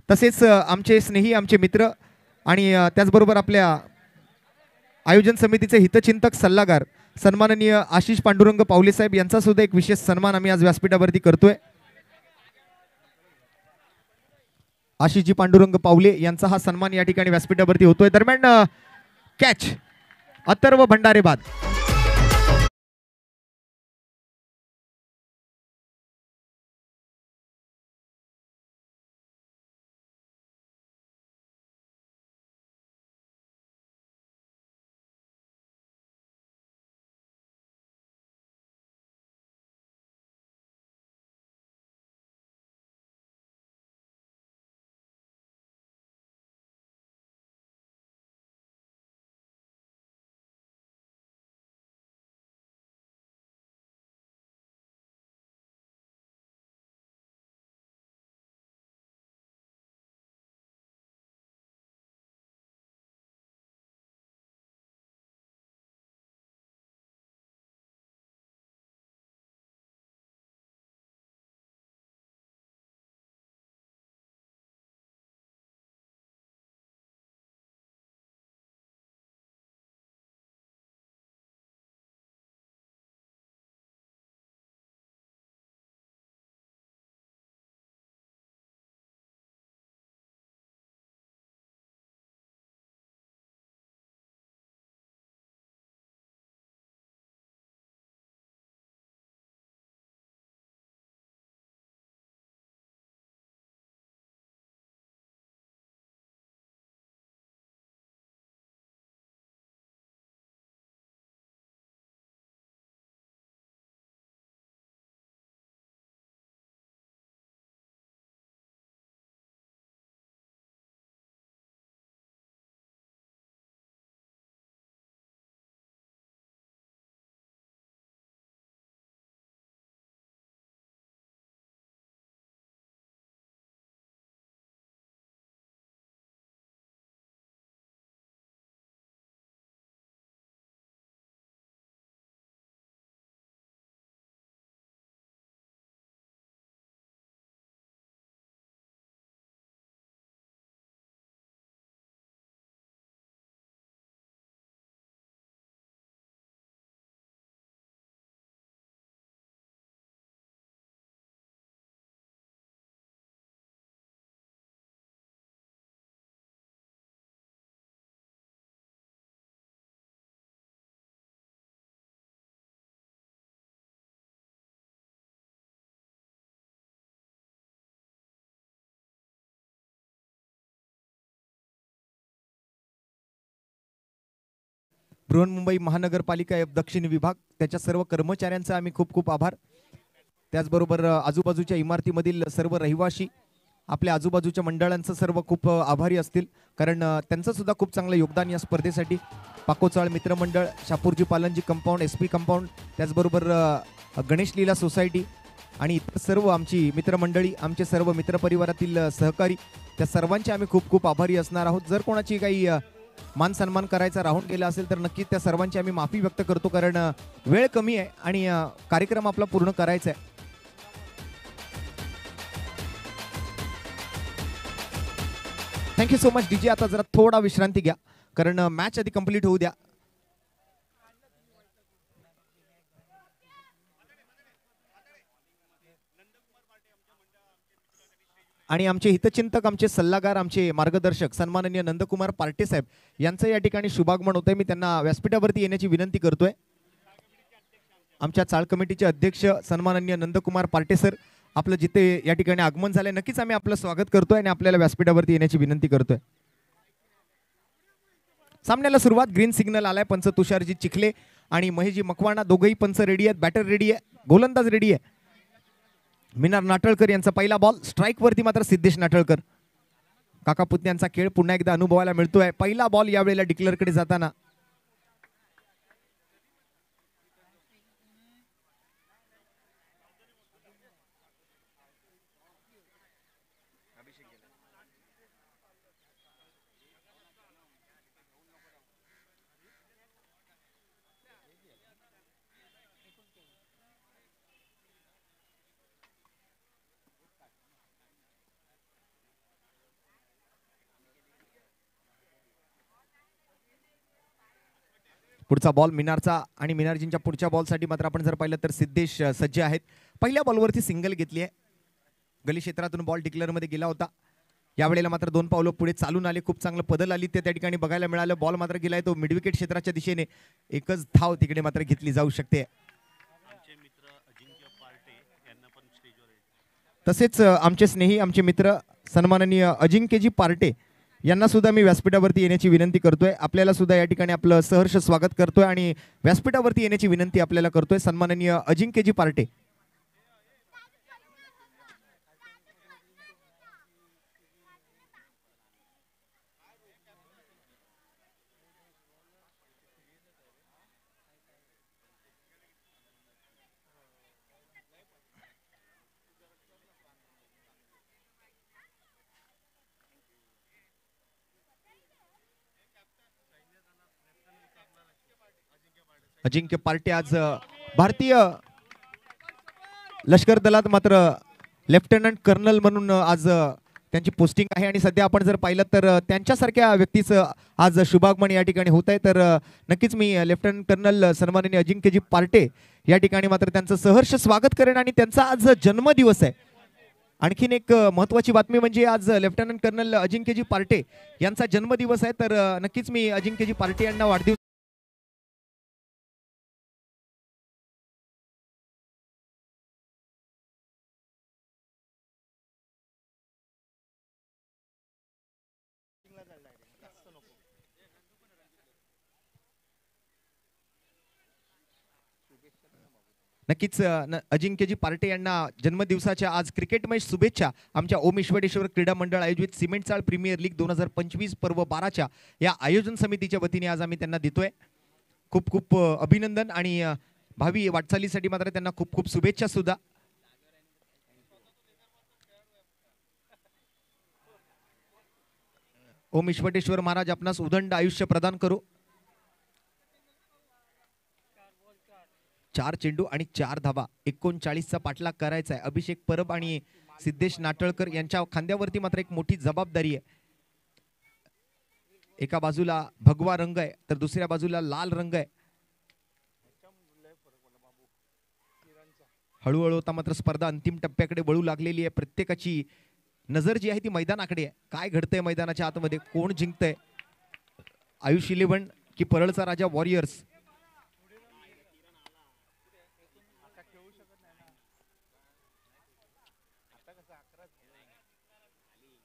तसेच आमचे स्नेही, आमचे मित्र आणि त्याचबरोबर आपल्या आयोजन समितीचे हितचिंतक सल्लागार सन्माननीय आशिष पांडुरंग पावले साहेब यांचा सुद्धा एक विशेष सन्मान आम्ही आज व्यासपीठावरती करतोय. आशिषजी पांडुरंग पावले यांचा हा सन्मान या ठिकाणी व्यासपीठावरती होतोय. दरम्यान कॅच अथर्व भंडारे बाद. बृहन्मुंबई महानगरपालिका दक्षिण विभाग त्याच्या सर्व कर्मचाऱ्यांचा आम्ही खूप खूप आभार. त्याचबरोबर आजूबाजूच्या इमारतीमधील सर्व रहिवासी आपल्या आजूबाजूच्या मंडळांचं सर्व खूप आभारी असतील, कारण त्यांचं सुद्धा खूप चांगलं योगदान या स्पर्धेसाठी. पाकोचाळ मित्रमंडळ, Shapurji Pallonji compound, SP compound, त्याचबरोबर गणेश लीला सोसायटी आणि इतर सर्व आमची मित्रमंडळी, आमचे सर्व मित्रपरिवारातील सहकारी, त्या सर्वांचे आम्ही खूप खूप आभारी असणार आहोत. जर कोणाची काही मान सन्मान करायचा राहून गेला असेल तर नक्कीच त्या सर्वांची आम्ही माफी व्यक्त करतो, कारण वेळ कमी आहे आणि कार्यक्रम आपला पूर्ण करायचा आहे. Thank you so much DJ. आता जरा थोडा विश्रांती घ्या, कारण मॅच आधी कंप्लीट होऊ द्या. आणि आमचे हितचिंतक, आमचे सल्लागार, आमचे मार्गदर्शक सन्माननीय नंदकुमार पार्टे साहेब यांचं या ठिकाणी शुभागमन होतंय. मी त्यांना व्यासपीठावरती येण्याची विनंती करतोय. आमच्या चाळ कमिटीचे अध्यक्ष सन्माननीय नंदकुमार पार्टे सर, आपलं जिथे या ठिकाणी आगमन झालंय नक्कीच आम्ही आपलं स्वागत करतोय आणि आपल्याला व्यासपीठावरती येण्याची विनंती करतोय. सामन्याला सुरुवात. ग्रीन सिग्नल आलाय. पंच तुषारजी चिखले आणि महेशजी मकवाना दोघेही पंच रेडी आहेत. बॅटर रेडी आहे, गोलंदाज रेडी आहे. मिनार नाटळकर यांचा पहिला बॉल. स्ट्राईक वरती मात्र सिद्धेश नाटळकर. काका पुतण्यांचा खेळ पुन्हा एकदा अनुभवायला मिळतोय. पहिला बॉल यावेळेला डिक्लेअर कडे जाताना पुढचा बॉल मिनारचा आणि मिनारजींच्या पुढच्या बॉलसाठी मात्र आपण जर पाहिलं तर सिद्धेश सज्ज आहेत. पहिल्या बॉलवरती सिंगल घेतली आहे. गली क्षेत्रातून बॉल डिक्लेअरमध्ये गेला होता. यावेळेला मात्र 2 पावलं पुढे चालून आले. खूप चांगलं पदल आली ते त्या ठिकाणी बघायला मिळालं. बॉल मात्र गेलाय तो मिडविकेट क्षेत्राच्या दिशेने. एकच धाव तिकडे मात्र घेतली जाऊ शकते. तसेच आमचे स्नेही आमचे मित्र सन्माननीय अजिंक्यजी पार्टे यांना सुद्धा मी व्यासपीठावरती येण्याची विनंती करतोय. आपल्याला सुद्धा या ठिकाणी आपलं सहर्ष स्वागत करतोय आणि व्यासपीठावरती येण्याची विनंती आपल्याला करतोय. सन्माननीय अजिंक्यजी पार्टे. अजिंक्य पार्टे आज भारतीय लष्कर दलात मात्र लेफ्टनंट कर्नल म्हणून आज त्यांची पोस्टिंग आहे आणि सध्या आपण जर पाहिलं तर त्यांच्यासारख्या व्यक्तीचं आज शुभागमन या ठिकाणी होत आहे. तर नक्कीच मी लेफ्टनंट कर्नल सन्माननीय अजिंक्यजी पार्टे या ठिकाणी मात्र त्यांचं सहर्ष स्वागत करेन आणि त्यांचा आज जन्मदिवस आहे. आणखीन एक महत्त्वाची बातमी म्हणजे आज लेफ्टनंट कर्नल अजिंक्यजी पार्टे यांचा जन्मदिवस आहे. तर नक्कीच मी अजिंक्यजी पार्टे यांना वाढदिवस नक्कीच अजिंक्यजी पार्टे यांना जन्मदिवसाच्या आज क्रिकेट मॅच शुभेच्छा आमच्या ओम विश्वेश्वर क्रीडा मंडळ आयोजित सिमेंट चाळ प्रीमियर लीग 2025 पर्व 12च्या या आयोजन समितीच्या वतीने आज आम्ही त्यांना देतोय. खूप खूप अभिनंदन आणि भावी वाटचालीसाठी मात्र त्यांना खूप खूप शुभेच्छा सुद्धा. ओम विश्वेश्वर महाराज आपणास उदंड आयुष्य प्रदान करो. 4 चेंडू आणि 4 धावा 39चा पाठलाग करायचा आहे. अभिषेक परब आणि सिद्धेश नाटळकर यांच्या खांद्यावरती मात्र एक मोठी जबाबदारी आहे. एका बाजूला भगवा रंग आहे तर दुसऱ्या बाजूला लाल रंग आहे. हळूहळू आता मात्र स्पर्धा अंतिम टप्प्याकडे वळू लागलेली आहे. प्रत्येकाची नजर जी आहे ती मैदानाकडे आहे. काय घडतंय मैदानाच्या आतमध्ये, कोण जिंकतंय, आयुष 11 की परळचा राजा वॉरियर्स.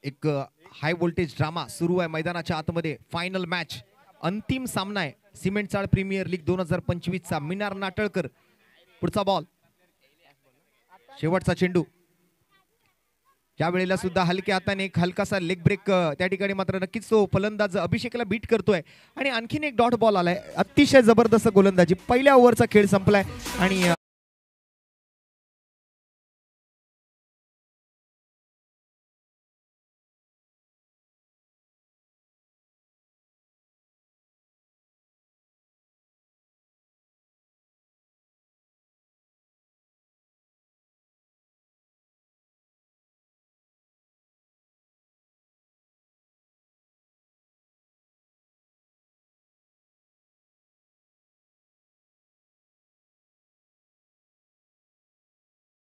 एक हाय व्होल्टेज ड्रामा सुरू आहे मैदानाच्या आतमध्ये. फायनल मॅच, अंतिम सामना आहे सिमेंट चाळ प्रीमियर लीग 2025 चा. मिनार नाटळकर पुढचा बॉल, शेवटचा चेंडू. या वेळेला सुद्धा हलक्या हाताने एक हलकासा लेग ब्रेक त्या ठिकाणी मात्र नक्कीच तो फलंदाज अभिषेकला बीट करतोय. आणि आणखीन एक डॉट बॉल आलाय. अतिशय जबरदस्त गोलंदाजी. पहिल्या ओव्हरचा खेळ संपलाय आणि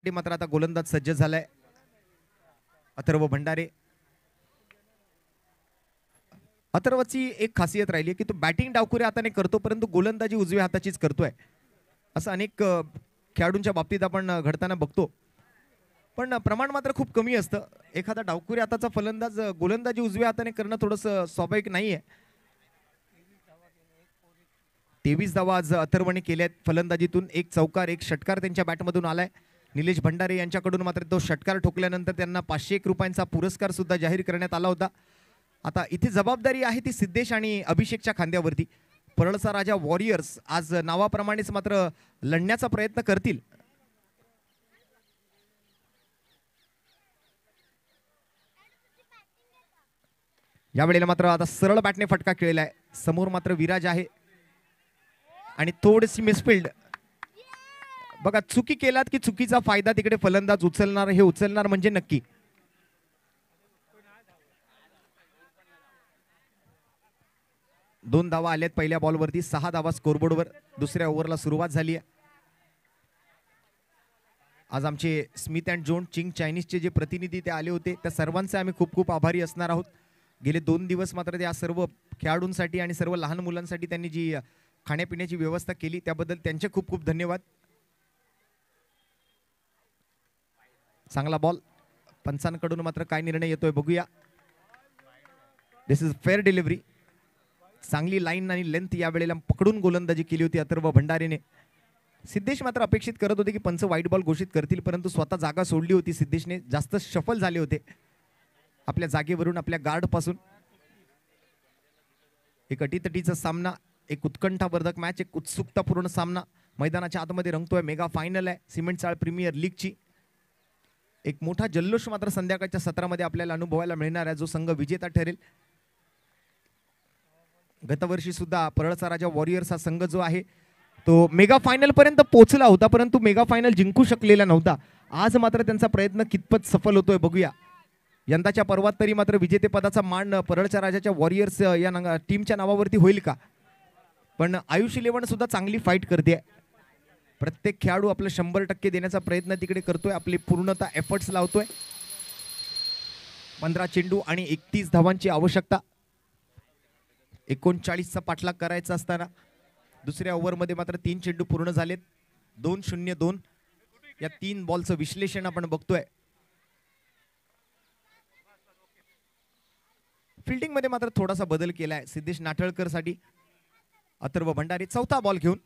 मात्र आता गोलंदाज सज्ज झालाय अथर्व भंडारे. अथर्वची एक खासियत राहिली की तो बॅटिंग डावखुऱ्या हाताने करतो परंतु गोलंदाजी उजव्या हाताचीच करतोय. असं अनेक खेळाडूंच्या बाबतीत आपण घडताना बघतो पण प्रमाण मात्र खूप कमी असतं. एखादा डावखुऱ्या हाताचा फलंदाज गोलंदाजी उजव्या हाताने करणं थोडंसं स्वाभाविक नाहीये. 23 धावा आज अथर्वने केल्यात फलंदाजीतून. एक चौकार एक षटकार त्यांच्या बॅटमधून आलाय. निलेश भंडारे यांच्याकडून मात्र तो षटकार ठोकल्यानंतर त्यांना 501 रुपयांचा पुरस्कार सुद्धा जाहीर करण्यात आला होता. आता इथे जबाबदारी आहे ती सिद्धेश आणि अभिषेकच्या खांद्यावरती. परळचा राजा वॉरियर्स आज नावाप्रमाणेच मात्र लढण्याचा प्रयत्न करतील. यावेळेला मात्र आता सरळ बॅटने फटका खेळलाय. समोर मात्र विराज आहे आणि थोडीशी मिसफिल्ड. बघा चुकी केलात की चुकीचा फायदा तिकडे फलंदाज उचलणार, हे उचलणार म्हणजे नक्की. 2 धावा आल्यात पहिल्या बॉलवरती, 6 धावा स्कोरबोर्डवर. दुसऱ्या ओव्हरला सुरुवात झाली आहे. आज आमचे स्मिथ अँड जोन चिंग चायनीजचे जे प्रतिनिधी ते आले होते, त्या सर्वांचे आम्ही खूप खूप आभारी असणार आहोत. गेले 2 दिवस मात्र त्या सर्व खेळाडूंसाठी आणि सर्व लहान मुलांसाठी त्यांनी जी खाण्यापिण्याची व्यवस्था केली त्याबद्दल त्यांचे खूप खूप धन्यवाद. चांगला बॉल, पंचांकडून मात्र काय निर्णय येतोय बघूया. दिस इज फेअर डिलिव्हरी. चांगली लाईन आणि लेंथ या वेळेला पकडून गोलंदाजी केली होती अथर्व भंडारीने. सिद्धेश मात्र अपेक्षित करत होते की पंच वाईट बॉल घोषित करतील, परंतु स्वतः जागा सोडली होती सिद्धेशने. जास्त शफल झाले होते आपल्या जागेवरून, आपल्या गार्ड पासून. एक अटीतटीचा सामना, एक उत्कंठावर्धक मॅच, एक उत्सुकतापूर्ण सामना मैदानाच्या आतमध्ये रंगतोय. मेगा फायनल आहे सिमेंट चाळ प्रीमियर लीगची. एक मोठा जल्लोष मात्र संध्याकाळच्या सत्रामध्ये आपल्याला अनुभवायला मिळणार आहे, जो संघ विजेता ठरेल. गतवर्षी सुद्धा परळचा राजा वॉरियर्स हा संघ जो आहे तो मेगा फायनल पर्यंत पोहोचला होता, परंतु मेगा फायनल जिंकू शकलेला नव्हता. आज मात्र त्यांचा प्रयत्न कितपत सफल होतोय बघूया. यंदाच्या पर्वात तरी मात्र विजेतेपदाचा मान परळच्या राजाच्या वॉरियर्स या टीमच्या नावावरती होईल का? पण आयुष 11 सुद्धा चांगली फाईट करते. प्रत्येक खेळाडू आपलं 100% देण्याचा प्रयत्न तिकडे करतोय, आपली पूर्णतः एफर्ट्स लावतोय. 15 चेंडू आणि 31 धावांची आवश्यकता. 39चा पाठलाग करायचा असताना दुसऱ्या ओव्हरमध्ये मात्र 3 चेंडू पूर्ण झालेत. 2-0-2 या 3 बॉलचं विश्लेषण आपण बघतोय. फिल्डिंग मध्ये मात्र थोडासा बदल केलाय सिद्धेश नाटळकर साठी. अथर्व भंडारी चौथा बॉल घेऊन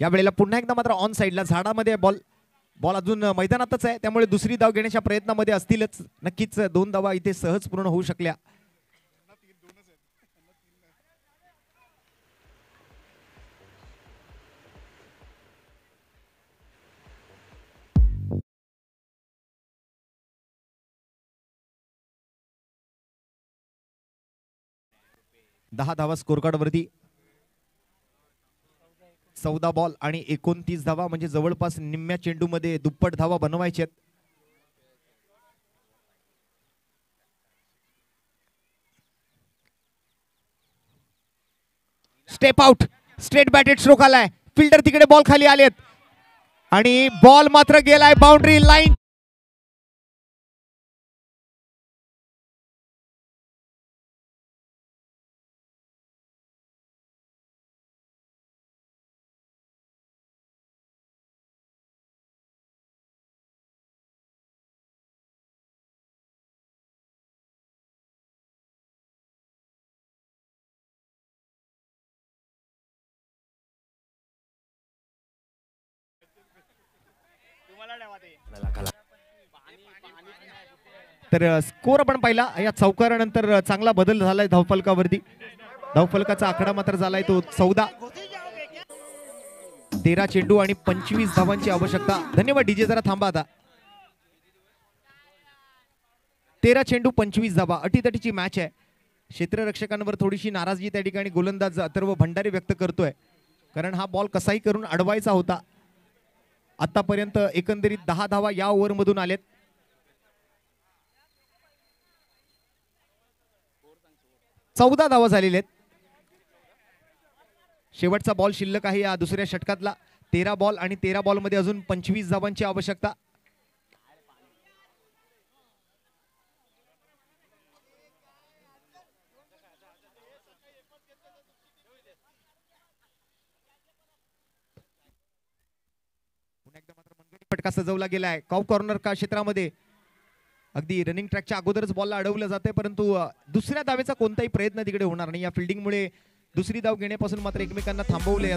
या वेळेला पुन्हा एकदा मात्र ऑन साइडला झाडामध्ये बॉल. बॉल अजून मैदानातच आहे, त्यामुळे दुसरी धाव घेण्याच्या प्रयत्नामध्ये असतीलच. नक्कीच 2 धावा इथे सहज पूर्ण होऊ शकल्या. दहा धावा स्कोर कार्ड वरती. 14 बॉल आणि 29 धावा, म्हणजे जवळपास निम्म्या चेंडूमध्ये दुप्पट धावा बनवायच्यात. Step out, straight batted stroke आलाय. फिल्डर तिकडे बॉल खाली आलेत आणि बॉल मात्र गेलाय बाउंड्री लाईन. तर स्कोर आपण पाहिला या चौकारानंतर चांगला बदल झालाय धावफलकावरती. धावफलकाचा आकडा मात्र झालाय तो 14. 13 चेंडू आणि 25 धावांची आवश्यकता. धन्यवाद डीजे, जरा थांबा आता. 13 चेंडू 25 धावा, अटीतटीची मॅच आहे. क्षेत्ररक्षकांवर थोडीशी नाराजगी त्या ठिकाणी गोलंदाज अथर्व भंडारी व्यक्त करतोय, कारण हा बॉल कसाही करून अडवायचा होता. आतापर्यंत एकंदरीत 10 धावा या ओव्हर मधून आलेत. चौदा धावा झालेल्या आहेत. शेवटचा बॉल शिल्लक आहे या दुसऱ्या षटकातला. 13 बॉल आणि 13 बॉल मध्ये अजून 25 धावांची आवश्यकता. फटका सजवला गेलाय कॉप कॉर्नर का क्षेत्रामध्ये. अगदी रनिंग ट्रॅकच्या अगोदरच बॉलला अडवलं जाते, परंतु दुसऱ्या धावेचा कोणताही प्रयत्न तिकडे होणार नाही. या फिल्डिंगमुळे दुसरी धाव घेण्यापासून मात्र एकमेकांना थांबवले.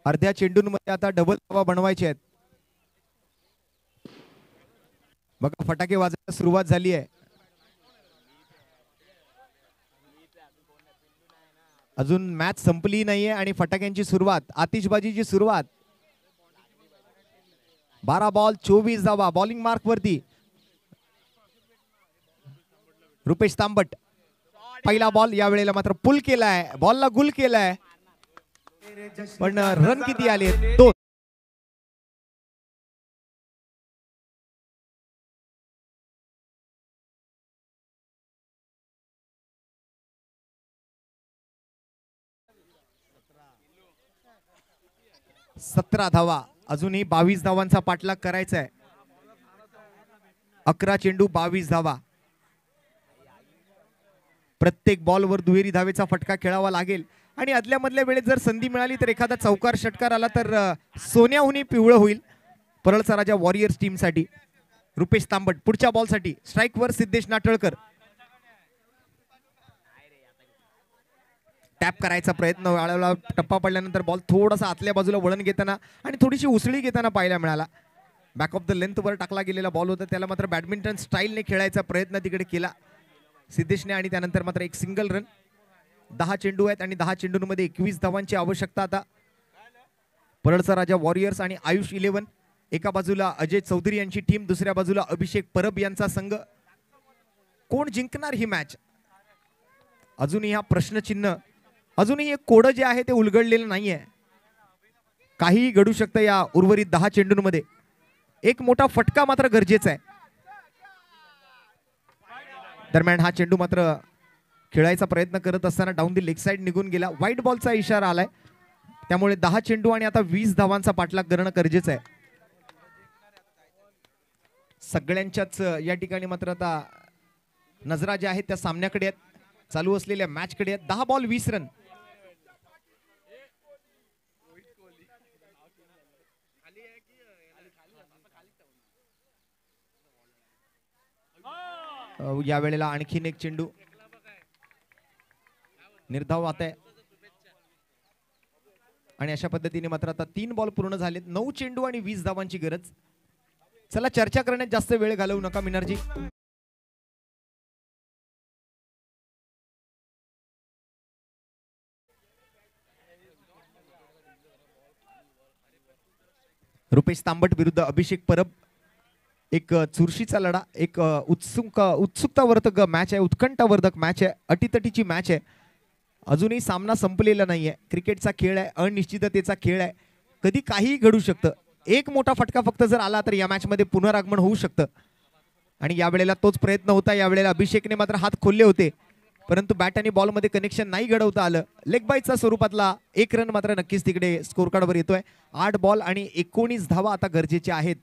अर्ध्या चेंडूंमध्ये आता डबल धावा बनवायचे आहेत. बघा फटाके वाजायला सुरुवात झाली आहे. अजून मॅच संपली नाहीये आणि फटाक्यांची सुरुवात, आतिषबाजीची सुरुवात. 12 बॉल 24 धावा बॉलिंग मार्क वरती. रुपेश तांबट पहिला बॉल या वेळेला मात्र पुल केलाय, बॉलला गुल केलाय, पण रन किती आले? 2. धावा. अजूनही 22 धावांचा पाठलाग करायचा आहे. 11 चेंडू 22 धावा. प्रत्येक बॉलवर दुहेरी धावेचा फटका खेळावा लागेल आणि आदल्या मधल्या वेळेत जर संधी मिळाली तर एखादा चौकार षटकार आला तर सोन्याहुनी पिवळं होईल परळचा राजा वॉरियर्स टीम साठी. रुपेश तांबट पुढच्या बॉल साठी स्ट्राइक वर सिद्धेश नाटळकर. टॅप करायचा प्रयत्न, वेळेला टप्पा पडल्यानंतर बॉल थोडासा आतल्या बाजूला वळण घेताना आणि थोडीशी उसळी घेताना पाहायला मिळाला. बॅक ऑफ द लेंथ वर टाकला गेलेला बॉल होता, त्याला मात्र बॅडमिंटन स्टाईलने खेळायचा प्रयत्न तिकडे केला सिद्धेशने आणि त्यानंतर मात्र एक सिंगल रन. 10 चेंडू आहेत आणि 10 चेंडूंमध्ये 21 धावांची आवश्यकता. आता परळचा राजा वॉरियर्स आणि आयुष 11, एका बाजूला अजय चौधरी यांची टीम, दुसऱ्या बाजूला अभिषेक परब यांचा संघ. कोण जिंकणार ही मॅच? अजूनही हा प्रश्नचिन्ह, अजूनही एक कोडं जे आहे ते उलगडलेलं नाहीये. काहीही घडू शकतं या उर्वरित 10 चेंडूंमध्ये. एक मोठा फटका मात्र गरजेचा आहे. दरम्यान हा चेंडू मात्र खेळायचा प्रयत्न करत असताना डाऊन दी लेग साइड निघून गेला. व्हाईट बॉलचा इशारा आलाय, त्यामुळे 10 चेंडू आणि आता 20 धावांचा पाठलाग करणं गरजेचं आहे. सगळ्यांच्याच या ठिकाणी मात्र आता नजरा ज्या आहेत त्या सामन्याकडे आहेत, चालू असलेल्या मॅच कडे आहेत. 10 बॉल 20 रन. या वेळेला आणखीन एक चेंडू निर्धाव आता आहे आणि अशा पद्धतीने मात्र आता 3 बॉल पूर्ण झालेत. 9 चेंडू आणि 20 धावांची गरज. चला चर्चा करण्यात जास्त वेळ घालवू नका मिनरजी. रुपेश तांबट विरुद्ध अभिषेक परब. एक चुरशीचा लढा, एक उत्सुकतावर्धक मॅच आहे, उत्कंठावर्धक मॅच आहे, अटीतटीची मॅच आहे. अजूनही सामना संपलेला नाहीये. क्रिकेटचा खेळ आहे, अनिश्चिततेचा खेळ आहे, कधी काहीही घडू शकतं. एक मोठा फटका फक्त जर आला तर या मॅच मध्ये पुनरागमन होऊ शकतं आणि यावेळेला तोच प्रयत्न होता. यावेळेला अभिषेकने मात्र हात खोलले होते, परंतु बॅट आणि बॉल मध्ये कनेक्शन नाही घडवता आलं. लेग बाईटचा स्वरूपातला 1 रन मात्र नक्कीच तिकडे स्कोर कार्डवर येतोय. 8 बॉल आणि 19 धावा आता गरजेच्या आहेत.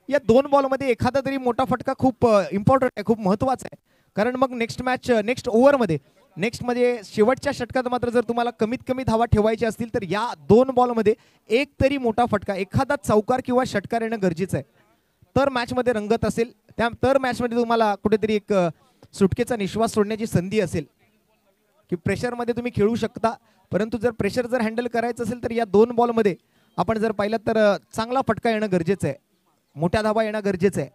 या 2 बॉल मध्ये एखादा तरी मोठा फटका खूप इम्पॉर्टंट आहे, खूप महत्वाचा आहे, कारण मग नेक्स्ट ओव्हर मध्ये शेवटच्या षटकात मात्र जर तुम्हाला कमीत कमी धावा ठेवायच्या असतील तर या 2 बॉल मध्ये एक तरी मोठा फटका, एखादा चौकार किंवा षटकार येणं गरजेचं आहे. तर मॅच मध्ये रंगत असेल, तर मॅच मध्ये तुम्हाला कुठेतरी एक सुटकेचा निश्वास सोडण्याची संधी असेल की प्रेशर मध्ये तुम्ही खेळू शकता. परंतु जर प्रेशर जर हँडल करायचं असेल तर या 2 बॉल मध्ये आपण जर पाहिलं तर चांगला फटका येणं गरजेचं आहे, मोठ्या धावा येणं गरजेचं आहे.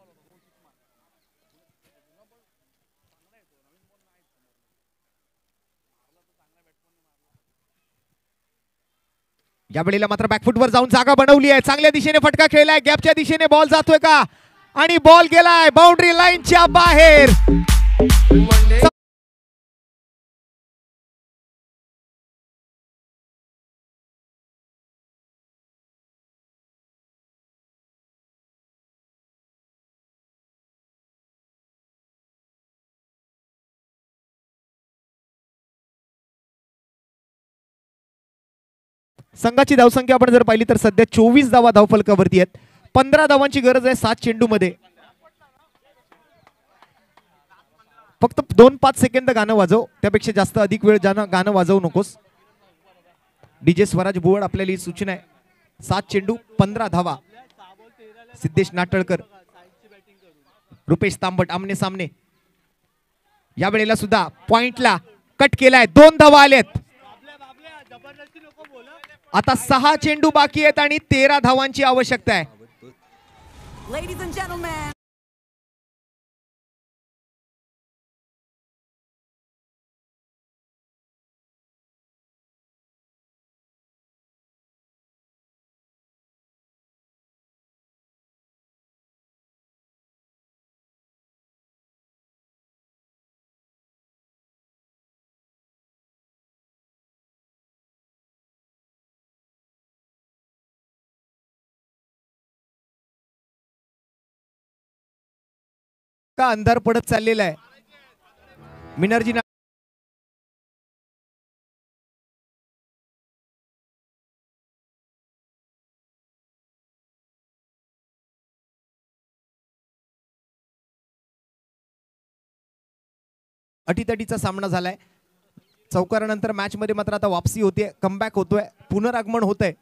या वेळेला मात्र बॅकफुटवर जाऊन जागा बनवली आहे, चांगल्या दिशेने फटका खेळलाय, गॅपच्या दिशेने बॉल जातोय का आणि बॉल गेलाय बाउंड्री लाईनच्या बाहेर. संघाची धावसंख्या आपण जर पाहिली तर सध्या 24 धावा धावफलकावरती आहेत. 15 धावांची गरज आहे 7 चेंडू मध्ये. फक्त 2-5 सेकंद गाणं वाजव, त्यापेक्षा जास्त अधिक वेळ गाणं वाजवू नकोस. डीजे स्वराज बुवड आपल्याला ही सूचना आहे. 7 चेंडू 15 धावा. सिद्धेश नाटळकर, रुपेश तांबट आमने सामने. या वेळेला सुद्धा पॉइंटला कट केलाय, 2 धावा आलेत. आता 6 चेंडू बाकी आहेत आणि 13 धावांची आवश्यकता आहे. Ladies and gentlemen. का अंधार पडत चाललेला आहे. मिनर्जी अटीतटीचा सामना झालाय. चौकारानंतर मॅच मध्ये मात्र आता वापसी होते, कमबॅक होतोय, पुनरागमन होतंय.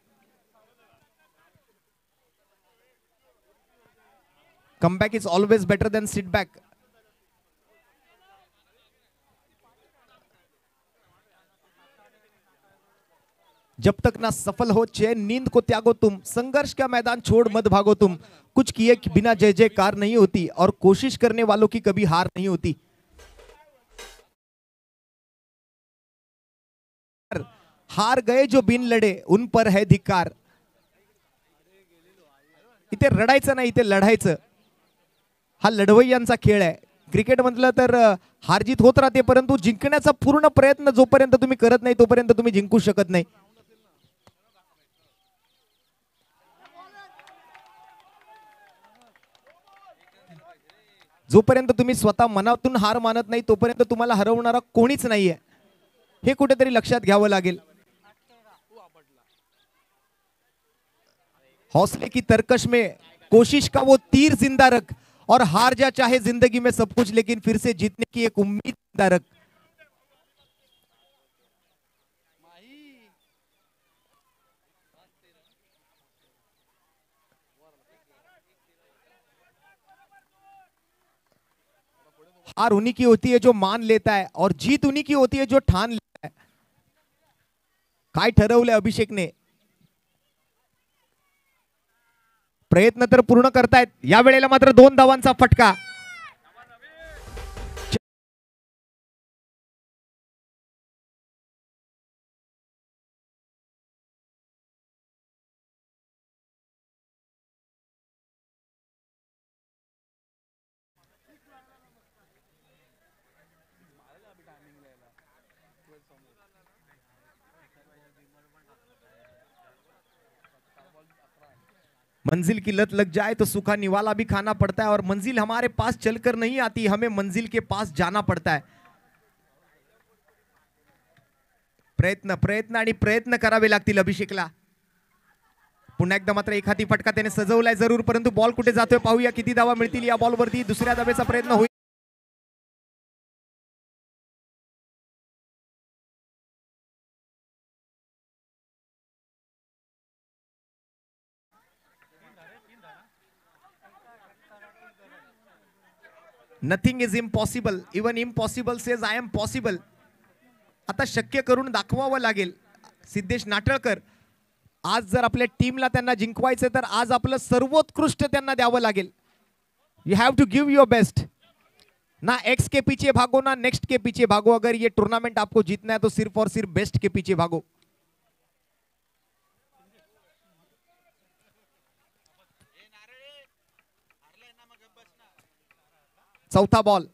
Comeback is always better than sit back. जब तक ना सफल हो चैन नींद को त्यागो तुम, संघर्ष का मैदान छोड़ मत भागो तुम, कुछ किए बिना जय जयकार नहीं होती और कोशिश करने वालों की कभी हार नहीं होती. हार गए जो बिन लढे उन पर है धिक्कार. इथे रडायचं नाही, इथे लढायचं. हा लढवय्यांचा खेळ आहे. क्रिकेट म्हटलं तर हारजीत होत राहते, परंतु जिंकण्याचा पूर्ण प्रयत्न जोपर्यंत तुम्ही करत नाही तोपर्यंत तुम्ही जिंकू शकत नाही. जोपर्यंत तुम्ही स्वतः मनातून हार मानत नाही तोपर्यंत तुम्हाला हरवणारा कोणीच नाहीये, हे कुठेतरी लक्षात घ्यावं लागेल. हौसले की तरकश में कोशिश का वो तीर जिंदा रख, और हार जा चाहे जिंदगी में सब कुछ लेकिन फिर से जीतने की एक उम्मीद जिंदा रख. हार उन्हीं की होती है जो मान लेता है और जीत उन्हीं की होती है जो ठान लेता है. काय ठरवलंय अभिषेकने? प्रयत्न तर पूर्ण करतायत. या वेळेला मात्र 2 धावांचा फटका. मंजिल की लत लग जाए तो सूखा निवाला भी खाना पड़ता है, और मंजिल हमारे पास चलकर नहीं आती, हमें मंजिल के पास जाना पड़ता है. प्रयत्न प्रयत्न आणि प्रयत्न करावे लागतील अभिषेकला. पुन्हा एकदा मात्र एक हाती फटका त्याने सजवलाय जरूर, परंतु बॉल कुठे जातोय पाहूया. किती धावा मिळतील या बॉलवरती. दुसऱ्या धावेचा प्रयत्न होईल. Nothing is impossible, even impossible says I am possible. आता शक्य करून दाखवावं लागेल. सिद्धेश नाटळकर, आज जर आपल्या टीमला त्यांना जिंकवायचं तर आज आपलं सर्वोत्कृष्ट त्यांना द्यावं लागेल. You have to give your best. ना एक्स के पीछे भागो ना नेक्स्ट के पीछे भागो. अगर ये टूर्नामेंट आपको जीतना है तो सिर्फ और सिर्फ बेस्ट के पीछे भागो. चौथा बॉल.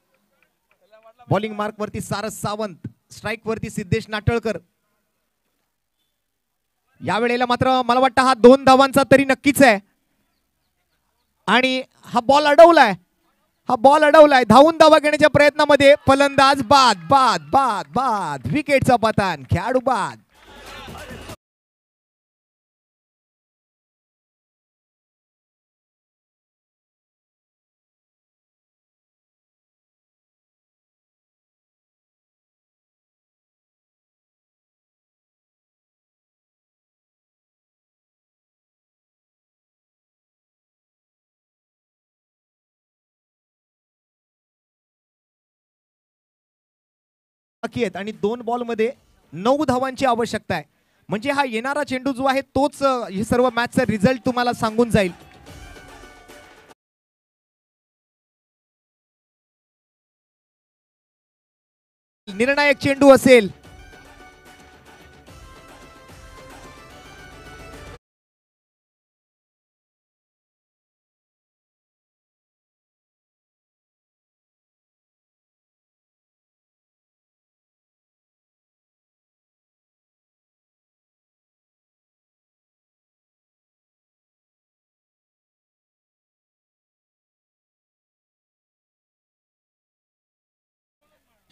बॉलिंग मार्क वरती सारस सावंत, स्ट्राइक वरती सिद्धेश नाटळकर. या वेळेला मात्र मला वाटतं हा 2 धावांचा तरी नक्कीच आहे. आणि हा बॉल अडवलाय, हा बॉल अडवलाय. धावून धावा घेण्याच्या प्रयत्नामध्ये फलंदाज बाद बाद बाद बाद. विकेटचा पतन, खेळाडू बाद. बाकी आहेत आणि 2 बॉल मध्ये 9 धावांची आवश्यकता आहे. म्हणजे हा येणारा चेंडू जो आहे तोच हे सर्व मॅचचा रिझल्ट तुम्हाला सांगून जाईल. निर्णायक चेंडू असेल.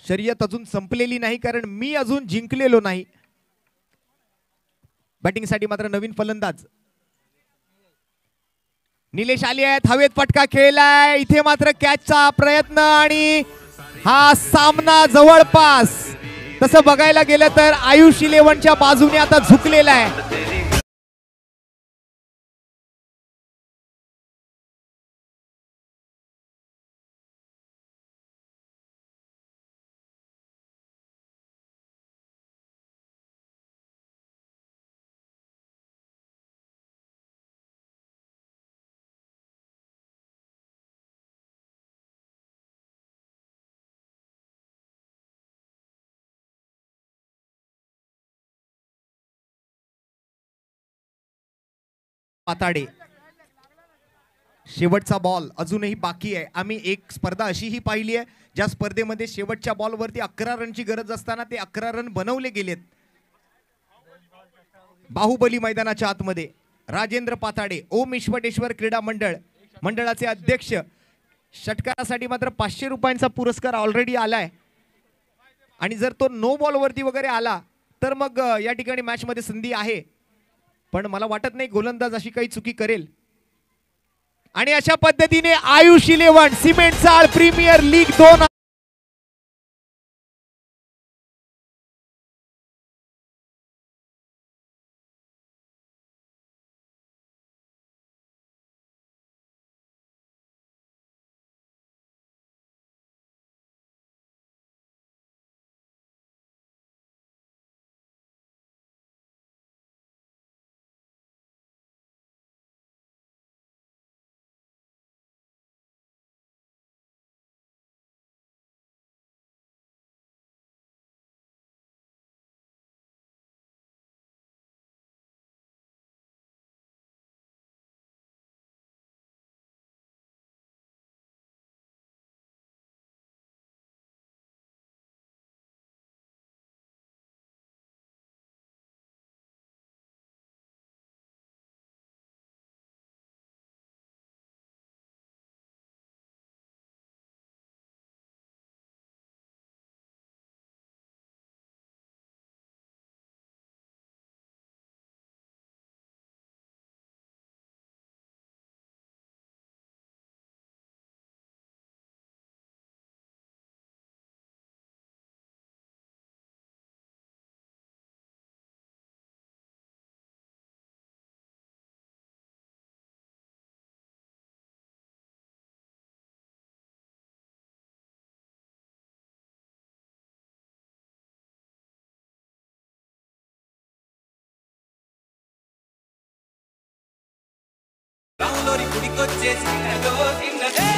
शर्यत अजून संपलेली नाही कारण मी अजून जिंकलेलो नाही. बॅटिंगसाठी मात्र नवीन फलंदाज निलेश आले आहेत. हवेत फटका खेळलाय. इथे मात्र कॅचचा प्रयत्न आणि हा सामना जवळपास तसं बघायला गेलं तर आयुष 11च्या बाजूने आता झुकलेला आहे. पाताडे शेवटचा बॉल अजूनही बाकी आहे. आम्ही एक स्पर्धा अशीही पाहिली आहे ज्या स्पर्धेमध्ये शेवटच्या बॉलवरती 11 रनची गरज असताना ते 11 रन बनवले गेलेत. बाहुबली मैदानाच्या आतमध्ये राजेंद्र पाताडे ओम विश्वटेश्वर क्रीडा मंडळाचे अध्यक्ष. षटकारासाठी मात्र 500 रुपयांचा पुरस्कार ऑलरेडी आलाय आणि जर तो नो बॉल वरती वगैरे आला तर मग या ठिकाणी मॅच मध्ये संधी आहे, पण मला वाटत नाही गोलंदाज अशी काही चुकी करेल. आणि अशा पद्धतीने आयुष 11 सिमेंट चाळ premier league 2 Download it, put it, go, Jesse, and go in the day.